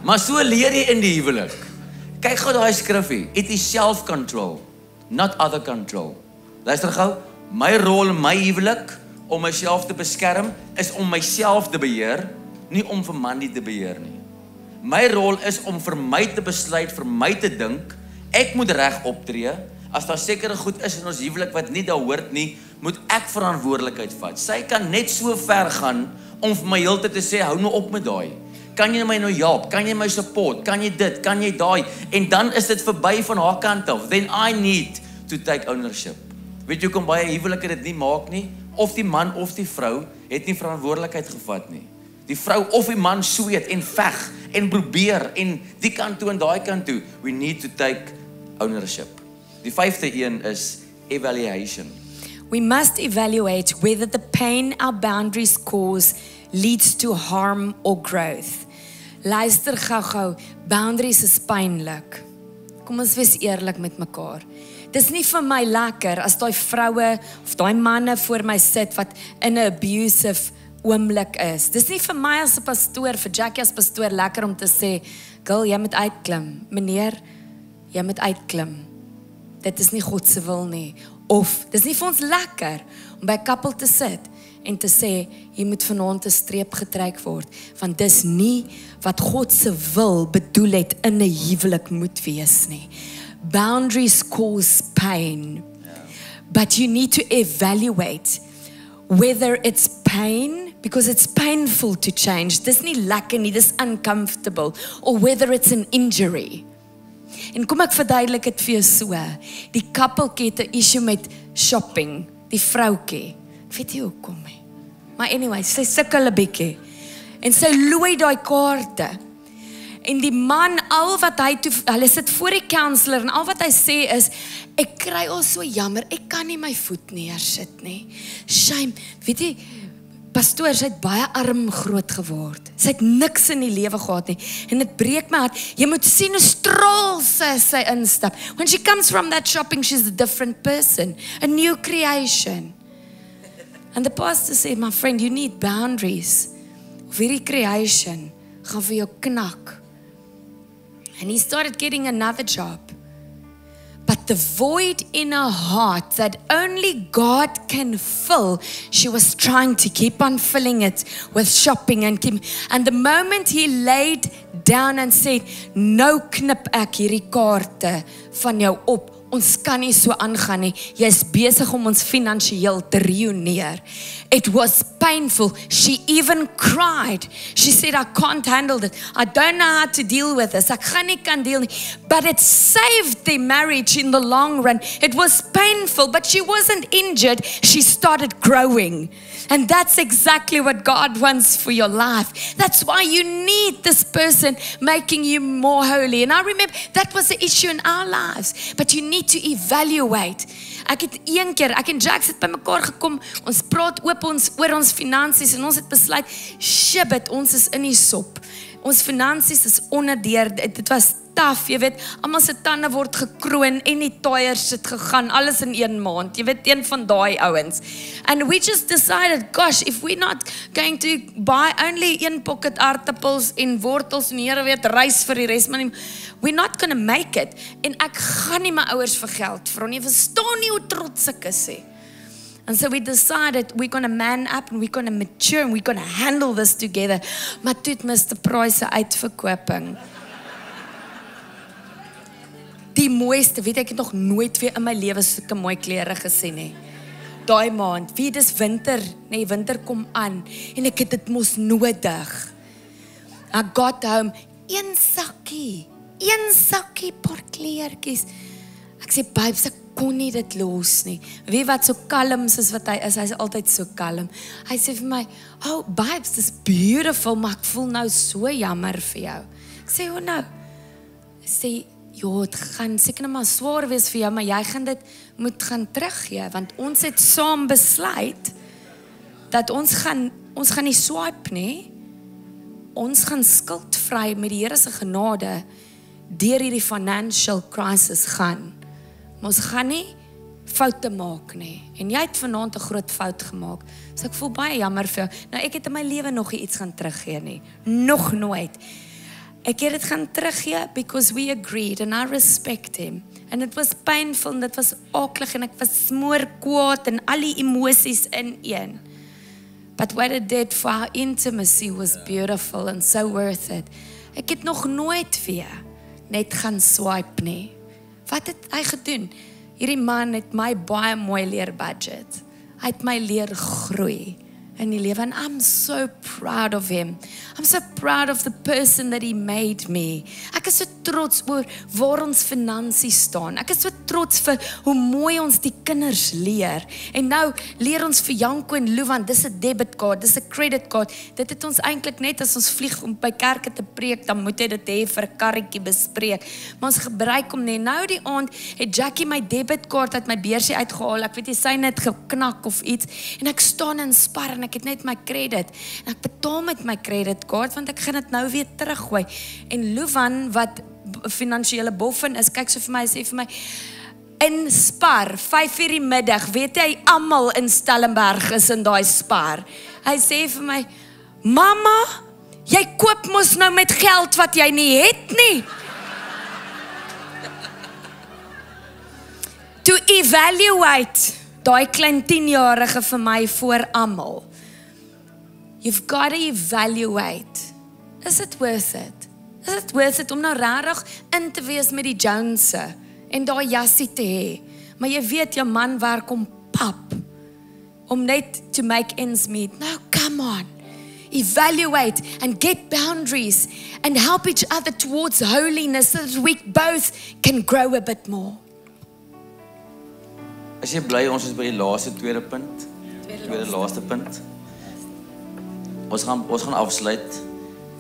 Maar so leer jy in die huwelik. Kyk gou daai skrifgie, it is self-control, not other control. Luister gou, my rol in my huwelik, om myself te beskerm, is om myself te beheer, nie om vir Mandy te beheer nie. My rol is om vir my te besluit, vir my te dink, ek moet reg optree, as daar sekere goed is in ons huwelik wat nie daar hoort nie, moet ek verantwoordelikheid vat. Sy kan net so ver gaan, om vir my heeltyd te sê, hou nou op met daai. Kan jy my nou help? Kan jy my support? Kan jy dit? Kan jy daai? En dan is dit verby van haar kant af. Then I need to take ownership. Weet jy hoekom baie huwelike dit nie maak nie? Of die man of die vrou het nie verantwoordelikheid gevat nie. Die vrou of die man sweet en veg en probeer en die kant toe en daai kant toe. We need to take ownership. Die 5de een is evaluation. We must evaluate whether the pain our boundaries cause leads to harm or growth. Luister gou, boundaries is pynlik. Kom ons wees eerlik met mekaar. Dis nie vir my lekker as daai vroue of daai manne voor my sit wat in 'n abusive oomblik is. Dis nie vir my as 'n pastoor, vir Jackie as pastoor lekker om te sê, "Girl, jy moet uitklim. Meneer, jy moet uitklim." Dit is nie God se wil nie. Of dis nie vir ons lekker om by 'n koppel te sit en te sê, jy moet vanaand 'n streep getrek word, want dis nie wat God se wil bedoel het in 'n huwelik moet wees nie. Boundaries cause pain, but you need to evaluate whether it's pain, because it's painful to change, dis nie lekker nie, dis uncomfortable, or whether it's an injury. En kom ek verduidelik dit vir jou so, die koppeltjie het 'n issue met shopping, die vroukie, ek weet nie hoekom nie, maar anyway, sy sukkel 'n bietjie, en sy looi daai kaarte, en die man, al wat hulle sit voor die counselor, en al wat hy sê is, ek kry al so jammer, ek kan nie my voet neersit nie, shame, weet jy, pastoor, sy het baie arm groot geword, sy het niks in die lewe gehad nie, en dit breek my hart, jy moet sien hoe strol sy instap, when she comes from that shopping, she's a different person, a new creation, and the pastor said, my friend, you need boundaries, of hierdie creation, gaan vir jou knak, and he started getting another job. But the void in her heart that only God can fill, she was trying to keep on filling it with shopping and the moment he laid down and said, nou knip ek hierdie kaarte van jou op, ons kan nie so aangaan nie, jy is besig om ons finansiëel te ruïneer. It was painful. She even cried. She said, I can't handle it. I don't know how to deal with this. Ek gaan nie kan deel nie. But it saved their marriage in the long run. It was painful, but she wasn't injured. She started growing. And that's exactly what God wants for your life. That's why you need this person making you more holy. And I remember that was the issue in our lives. But you need to evaluate. Ek het een keer, ek en Jax het by mekaar gekom, ons praat oor ons finansies en ons het besluit, shit, ons is in die sop. Ons finansies is onderdeur, dit was tough, jy weet, almal se tande word gekroon en die tyres het gegaan, alles in 1 maand, jy weet, een van daai ouens. And we just decided, gosh, if we're not going to buy only 1 pocket aardappels en wortels en Here weet, rys vir die res, maar we're not gonna make it. En ek gaan nie my ouers vir geld vra nie, verstaan nie hoe trots ek is nie. And so we decided we're going to man up and we're going to mature and we're going to handle this together. Maar toe het Mr. Price uitverkoping. Die mooiste, weet ek het nog nooit weer in my lewe sulke mooi klere gesien nie. Daai maand, wie dis winter, nee, winter kom aan en ek het dit mos nodig. I got home, een sakkie paar kleertjies. Ek sê, babes, ek kon nie dit los nie. Wie wat so kalm is wat hy is altyd so kalm. Hy sê vir my, oh, babes, this is beautiful, maar ek voel nou so jammer vir jou. Ek sê, oh no. Hy sê, ja, het gaan seker nou maar swaar wees vir jou, maar jy gaan dit moet gaan teruggee, want ons het saam besluit dat ons gaan nie swipe nie. Ons gaan skuldvry met die Here se genade deur hierdie financial crisis gaan. Maar ons gaan nie foute maak nie. En jy het vanaand 'n groot fout gemaak. So ek voel baie jammer vir jou. Nou ek het in my lewe nog nie iets gaan teruggee nie. Nog nooit. Ek het dit gaan teruggee because we agreed and I respect him. And it was painful and it was awkward en ek was smoor kwaad en al die emosies in een. But what it did for our intimacy was beautiful and so worth it. Ek het nog nooit weer net gaan swipe nie. Wat het hy gedoen? Hierdie man het my baie mooi leer budget. Hy het my leer groei in die lewe and I'm so proud of him. I'm so proud of the person that he made me. Ek is so trots oor waar ons finansies staan. Ek is so trots vir hoe mooi ons die kinders leer. En nou leer ons vir Janko en Luwan, dis 'n debit card, dis 'n credit card. Dit het ons eintlik net as ons vlieg om by kerke te preek, dan moet jy dit hê vir 'n karretjie bespreek. Maar ons gebruik hom nie. Nou die aand het Jackie my debit card uit my beursie uitgehaal. Ek weet nie, sy net geknak of iets. En ek staan in Spar en ek het net my credit. En ek betaal met my credit card want ek gaan dit nou weer teruggooi. En Luwan wat finansiële boffin is, kyk so vir my, sê vir my, in Spar, 5:00 die middag, weet hy, almal in Stellenberg is in daai Spar. Hy sê vir my, mamma, jy koop mos nou met geld wat jy nie het nie. To evaluate daai klein 10-jarige vir my voor almal. You've got to evaluate. Is it worth it? Is it worth it om nou regtig in te wees met die Jonese en daai jassie te hê? Maar jy weet jou man werk om pap om net to make ends meet. No, come on. Evaluate and get boundaries and help each other towards holiness so that we both can grow a bit more. As jy bly, ons is by die laaste tweede punt. Tweede laaste punt. Ons gaan afsluit.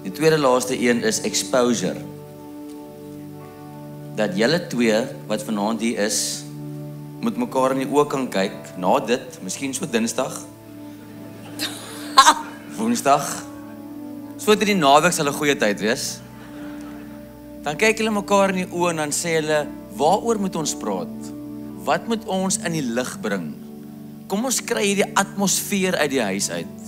Die tweede laaste een is exposure. Dat julle twee wat vanaand hier is, moet mekaar in die oë kan kyk na dit, miskien so Dinsdag. Woensdag. So dit die naweek sal 'n goeie tyd wees. Dan kyk hulle mekaar in die oë en dan sê hulle, waaroor moet ons praat? Wat moet ons in die lig bring? Kom ons kry hierdie atmosfeer uit die huis uit.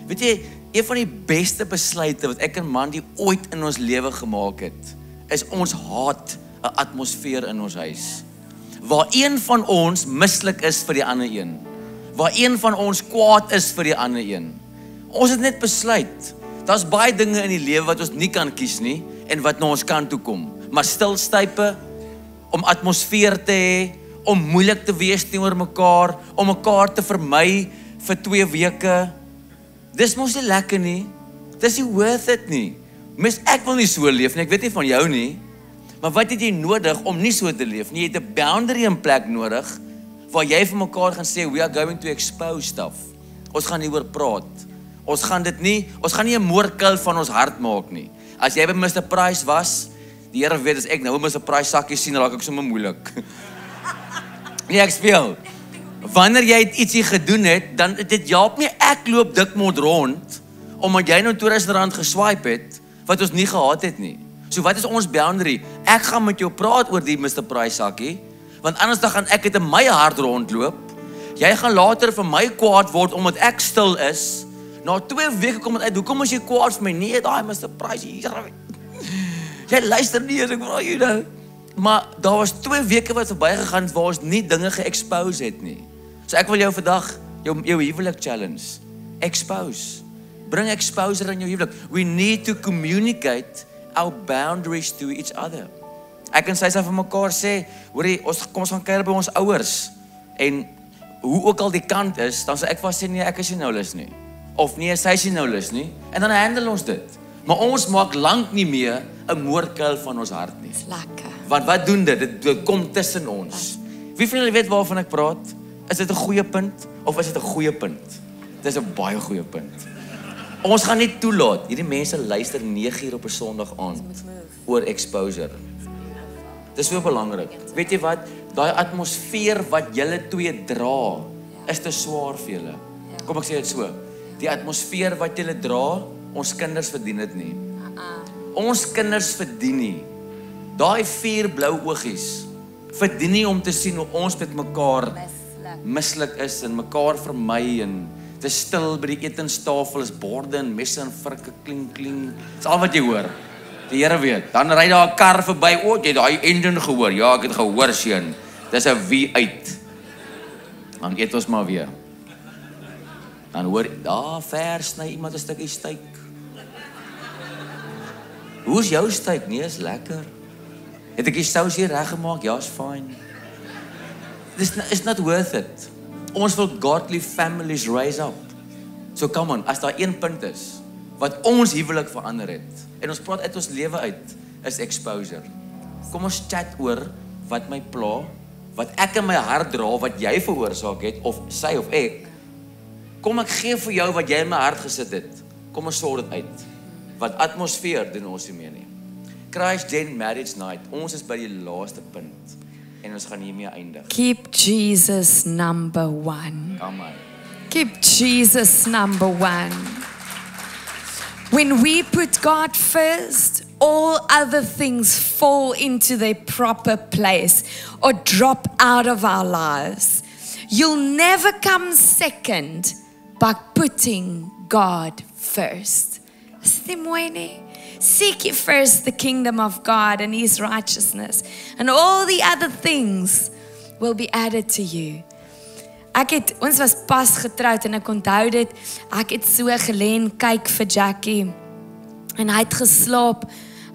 Weet jy, een van die beste besluite wat ek en Mandy ooit in ons lewe gemaak het, is ons haat 'n atmosfeer in ons huis. Waar een van ons mislik is vir die ander een. Waar een van ons kwaad is vir die ander een. Ons het net besluit, daar's baie dinge in die lewe wat ons nie kan kies nie en wat na ons kant toe kom. Maar stilstype, om atmosfeer te hê, om moeilik te wees teenoor mekaar, om mekaar te vermy vir 2 weke. Dis mos nie lekker nie. Dis nie worth it nie. Mis, ek wil nie so leef nie, ek weet nie van jou nie. Maar wat het jy nodig om nie so te leef nie? Jy het 'n boundary in plek nodig, waar jy vir mekaar gaan sê, we are going to expose stuff. Ons gaan hieroor praat. Ons gaan nie 'n moordkuil van ons hart maak nie. As jy by Mr. Price was, die Here weet as ek nou 'n Mr. Price sakkie sien, raak ek sommer moeilik. Nee, ek speel. Wanneer jy ietsie gedoen het, dan dit help nie ek loop dikmond rond omdat jy nou R2000 geswipe het wat ons nie gehad het nie. So wat is ons boundary? Ek gaan met jou praat oor die Mr. Price sakkie, want anders dan gaan ek dit in my hart rondloop. Jy gaan later vir my kwaad word omdat ek stil is. Na 2 weke kom dit uit. Hoekom is jy kwaad vir my? Nee, daai Mr. Price hier. Jy luister nie as ek vra jou nou. Maar daar was 2 weke wat verbygegaan het waar ons nie dinge ge-expose het nie. So ek wil jou vandag jou huwelik challenge. Expose. Bring exposure in jou huwelik. We need to communicate our boundaries to each other. Ek en sy sal vir mekaar sê, hoorie, kom ons gaan kuier by ons ouers. En hoe ook al die kant is, dan sal ek vas sê nee, ek is nie nou lus nie. Of nee, sy is nie nou lus nie. En dan handle ons dit. Maar ons maak lank nie meer 'n moordkuil van ons hart nie. Dis lekker. Want wat doen dit? Dit kom tussen ons. Wie van julle weet waarvan ek praat? Is dit 'n goeie punt of is dit 'n goeie punt? Dit is 'n baie goeie punt. Ons gaan nie toelaat hierdie mense luister 9 uur op 'n Sondag aand oor exposure. Dis so belangrik. Weet jy wat? Daai atmosfeer wat julle twee dra, is te swaar vir julle. Kom ek sê dit so. Die atmosfeer wat julle dra, ons kinders verdien dit nie. Ons kinders verdien nie. Daai 4 blou oogies verdien nie om te sien hoe ons met mekaar mislik is en mekaar vermy en te stil by die etenstafel is borde en messe en virke klink. Dis al wat jy hoor. Die Here weet. Dan ry daar 'n kar verby. O, jy het daai engine gehoor. Ja, ek het gehoor seun. Dis 'n V8. Dan eet ons maar weer. Dan hoor, daar ver sny iemand 'n stukkie steak. Hoe is jou steak? Nee, is lekker. Het ek die sous hier reggemaak? Ja, is fine. It's not worth it. Ons wil godly families raise up. So come on, as daar een punt is wat ons huwelik verander het en ons praat uit ons lewe uit, is exposure. Kom ons chat oor wat my pla, wat ek in my hart dra, wat jy veroorsaak het of sy of ek. Kom ek gee vir jou wat jy in my hart gesit het. Kom ons sort dit uit. Wat atmosfeer doen ons nie meer nie. Christ Gen Marriage Night. Ons is by die laaste punt en ons gaan hiermee eindig. Keep Jesus number 1. Kom aan. Keep Jesus number 1. When we put God first, all other things fall into their proper place or drop out of our lives. You'll never come second by putting God first. Is dit mooi nie? Seek ye first the kingdom of God and His righteousness, and all the other things will be added to you. Ons was pas getroud en ek onthou dit, ek het so gelê en kyk vir Jackie en hy het geslaap.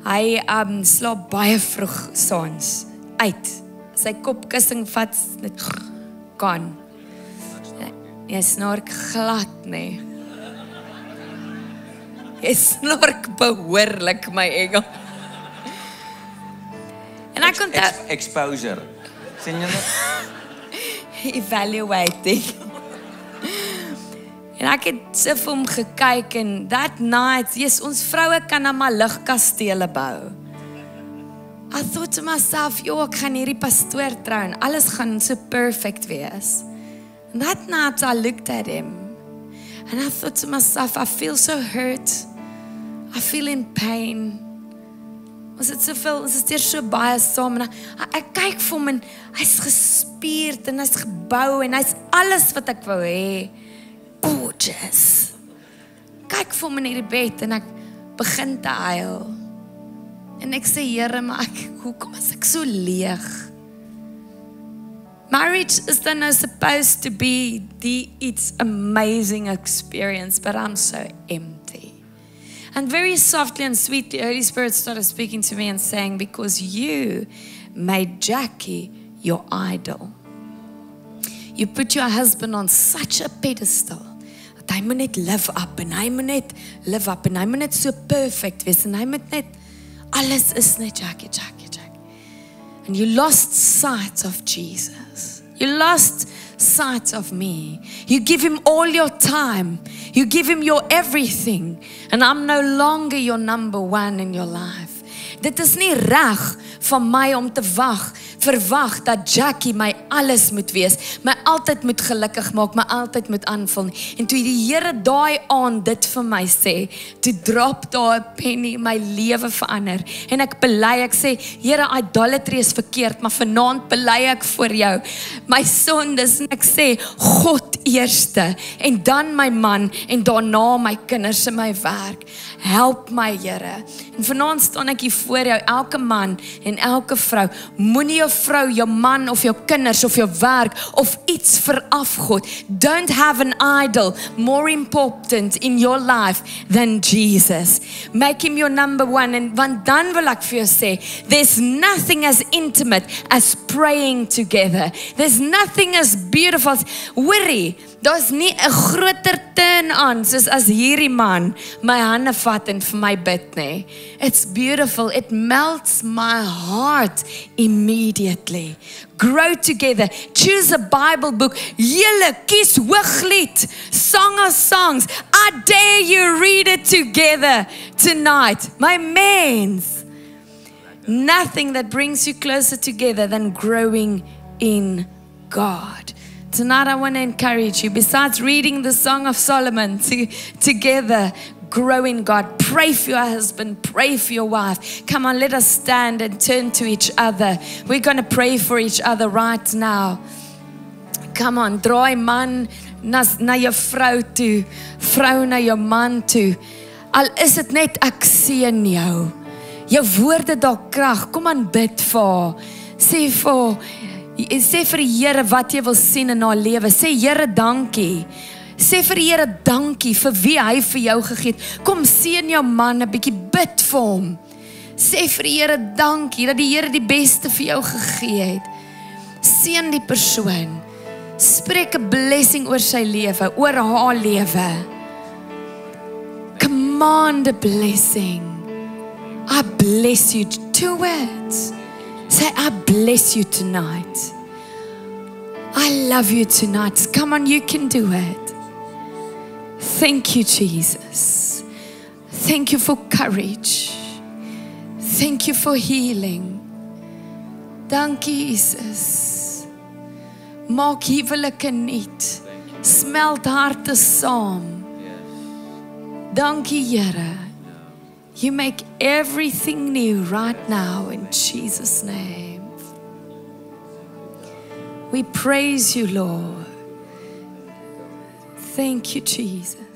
Hy slaap baie vroeg saans uit. Sy kopkussing vat net gaan. Jy snork glad nie. Jy snork behoorlik my engel. En ek onthou Exposure. Sien jy dit? Evaluating. En ek het so vir hom gekyk en that night, yes, ons vroue kan nou maar ligkastele bou. I thought to myself, ek gaan hierdie pastoor trou en alles gaan so perfect wees. And that night I looked at him and I thought to myself, I feel so hurt. I feel in pain. Ons het soveel, ons is hier so baie saam en ek kyk vir hom en hy's gespierd en hy's gebou en hy's alles wat ek wou hê. Gorgeous. Kyk vir hom in hierdie bed en ek begin te huil. En ek sê, Here, maar hoekom is ek so leeg? Marriage is then supposed to be it's amazing experience, but I'm so empty. And very softly and sweetly, Holy Spirit started speaking to me and saying, because you made Jackie your idol. You put your husband on such a pedestal dat hy moet net live up en hy moet net live up en hy moet net so perfect wees en hy moet net alles is net Jackie. And you lost sight of Jesus. You lost sight of me. You give him all your time. You give him your everything. And I'm no longer your number 1 in your life. Dit is nie reg van my om te verwag dat Jackie my alles moet wees, my altyd moet gelukkig maak, my altyd moet aanvul. En toe die Here daai aand dit vir my sê, toe drop daar 'n penny, my lewe verander. En ek bely, ek sê, Here, idolatry is verkeerd, maar vanaand bely ek voor jou my sondes en ek sê, God eerste, en dan my man, en daarna my kinders en my werk. Help my, Here. En vanaand staan ek hier voor jou, elke man en elke vrou, moenie jou vrou, jou man of jou kinders of jou werk of iets verafgod. Don't have an idol more important in your life than Jesus. Make him your number 1, en want dan wil ek vir jou sê, there's nothing as intimate as praying together. There's nothing as beautiful as, hoorie, daar's nie 'n groter turn on soos as hierdie man my hande vat en vir my bid nie. It's beautiful. It melts my heart immediately. Grow together. Choose a Bible book. Julle kies Hooglied, Song of Songs. I dare you read it together tonight. My mens. Nothing that brings you closer together than growing in God. Tonight I want to encourage you, besides reading the Song of Solomon, to together grow in God. Pray for your husband, pray for your wife. Come on, let us stand and turn to each other. We're going to pray for each other right now. Come on, draai man na jou vrou toe, vrou na jou man toe. Al is dit net ek seën jou. Jou woorde dalk krag. Kom aan, bid vir haar. Sê vir die Here wat jy wil sien in haar lewe. Sê Here dankie. Sê vir die Here dankie vir wie hy vir jou gegee het. Kom seën jou man 'n bietjie, bid vir hom. Sê vir die Here dankie dat die Here die beste vir jou gegee het. Seën die persoon. Spreek 'n blessing oor sy lewe, oor haar lewe. Command a blessing. I bless you. Do it. Say, I bless you tonight. I love you tonight. Come on, you can do it. Thank you, Jesus. Thank you for courage. Thank you for healing. Dankie, Jesus. Maak huwelike nuut. Smelt harte saam. Dankie, Here. You make everything new right now in Jesus' name. We praise you, Lord. Thank you, Jesus.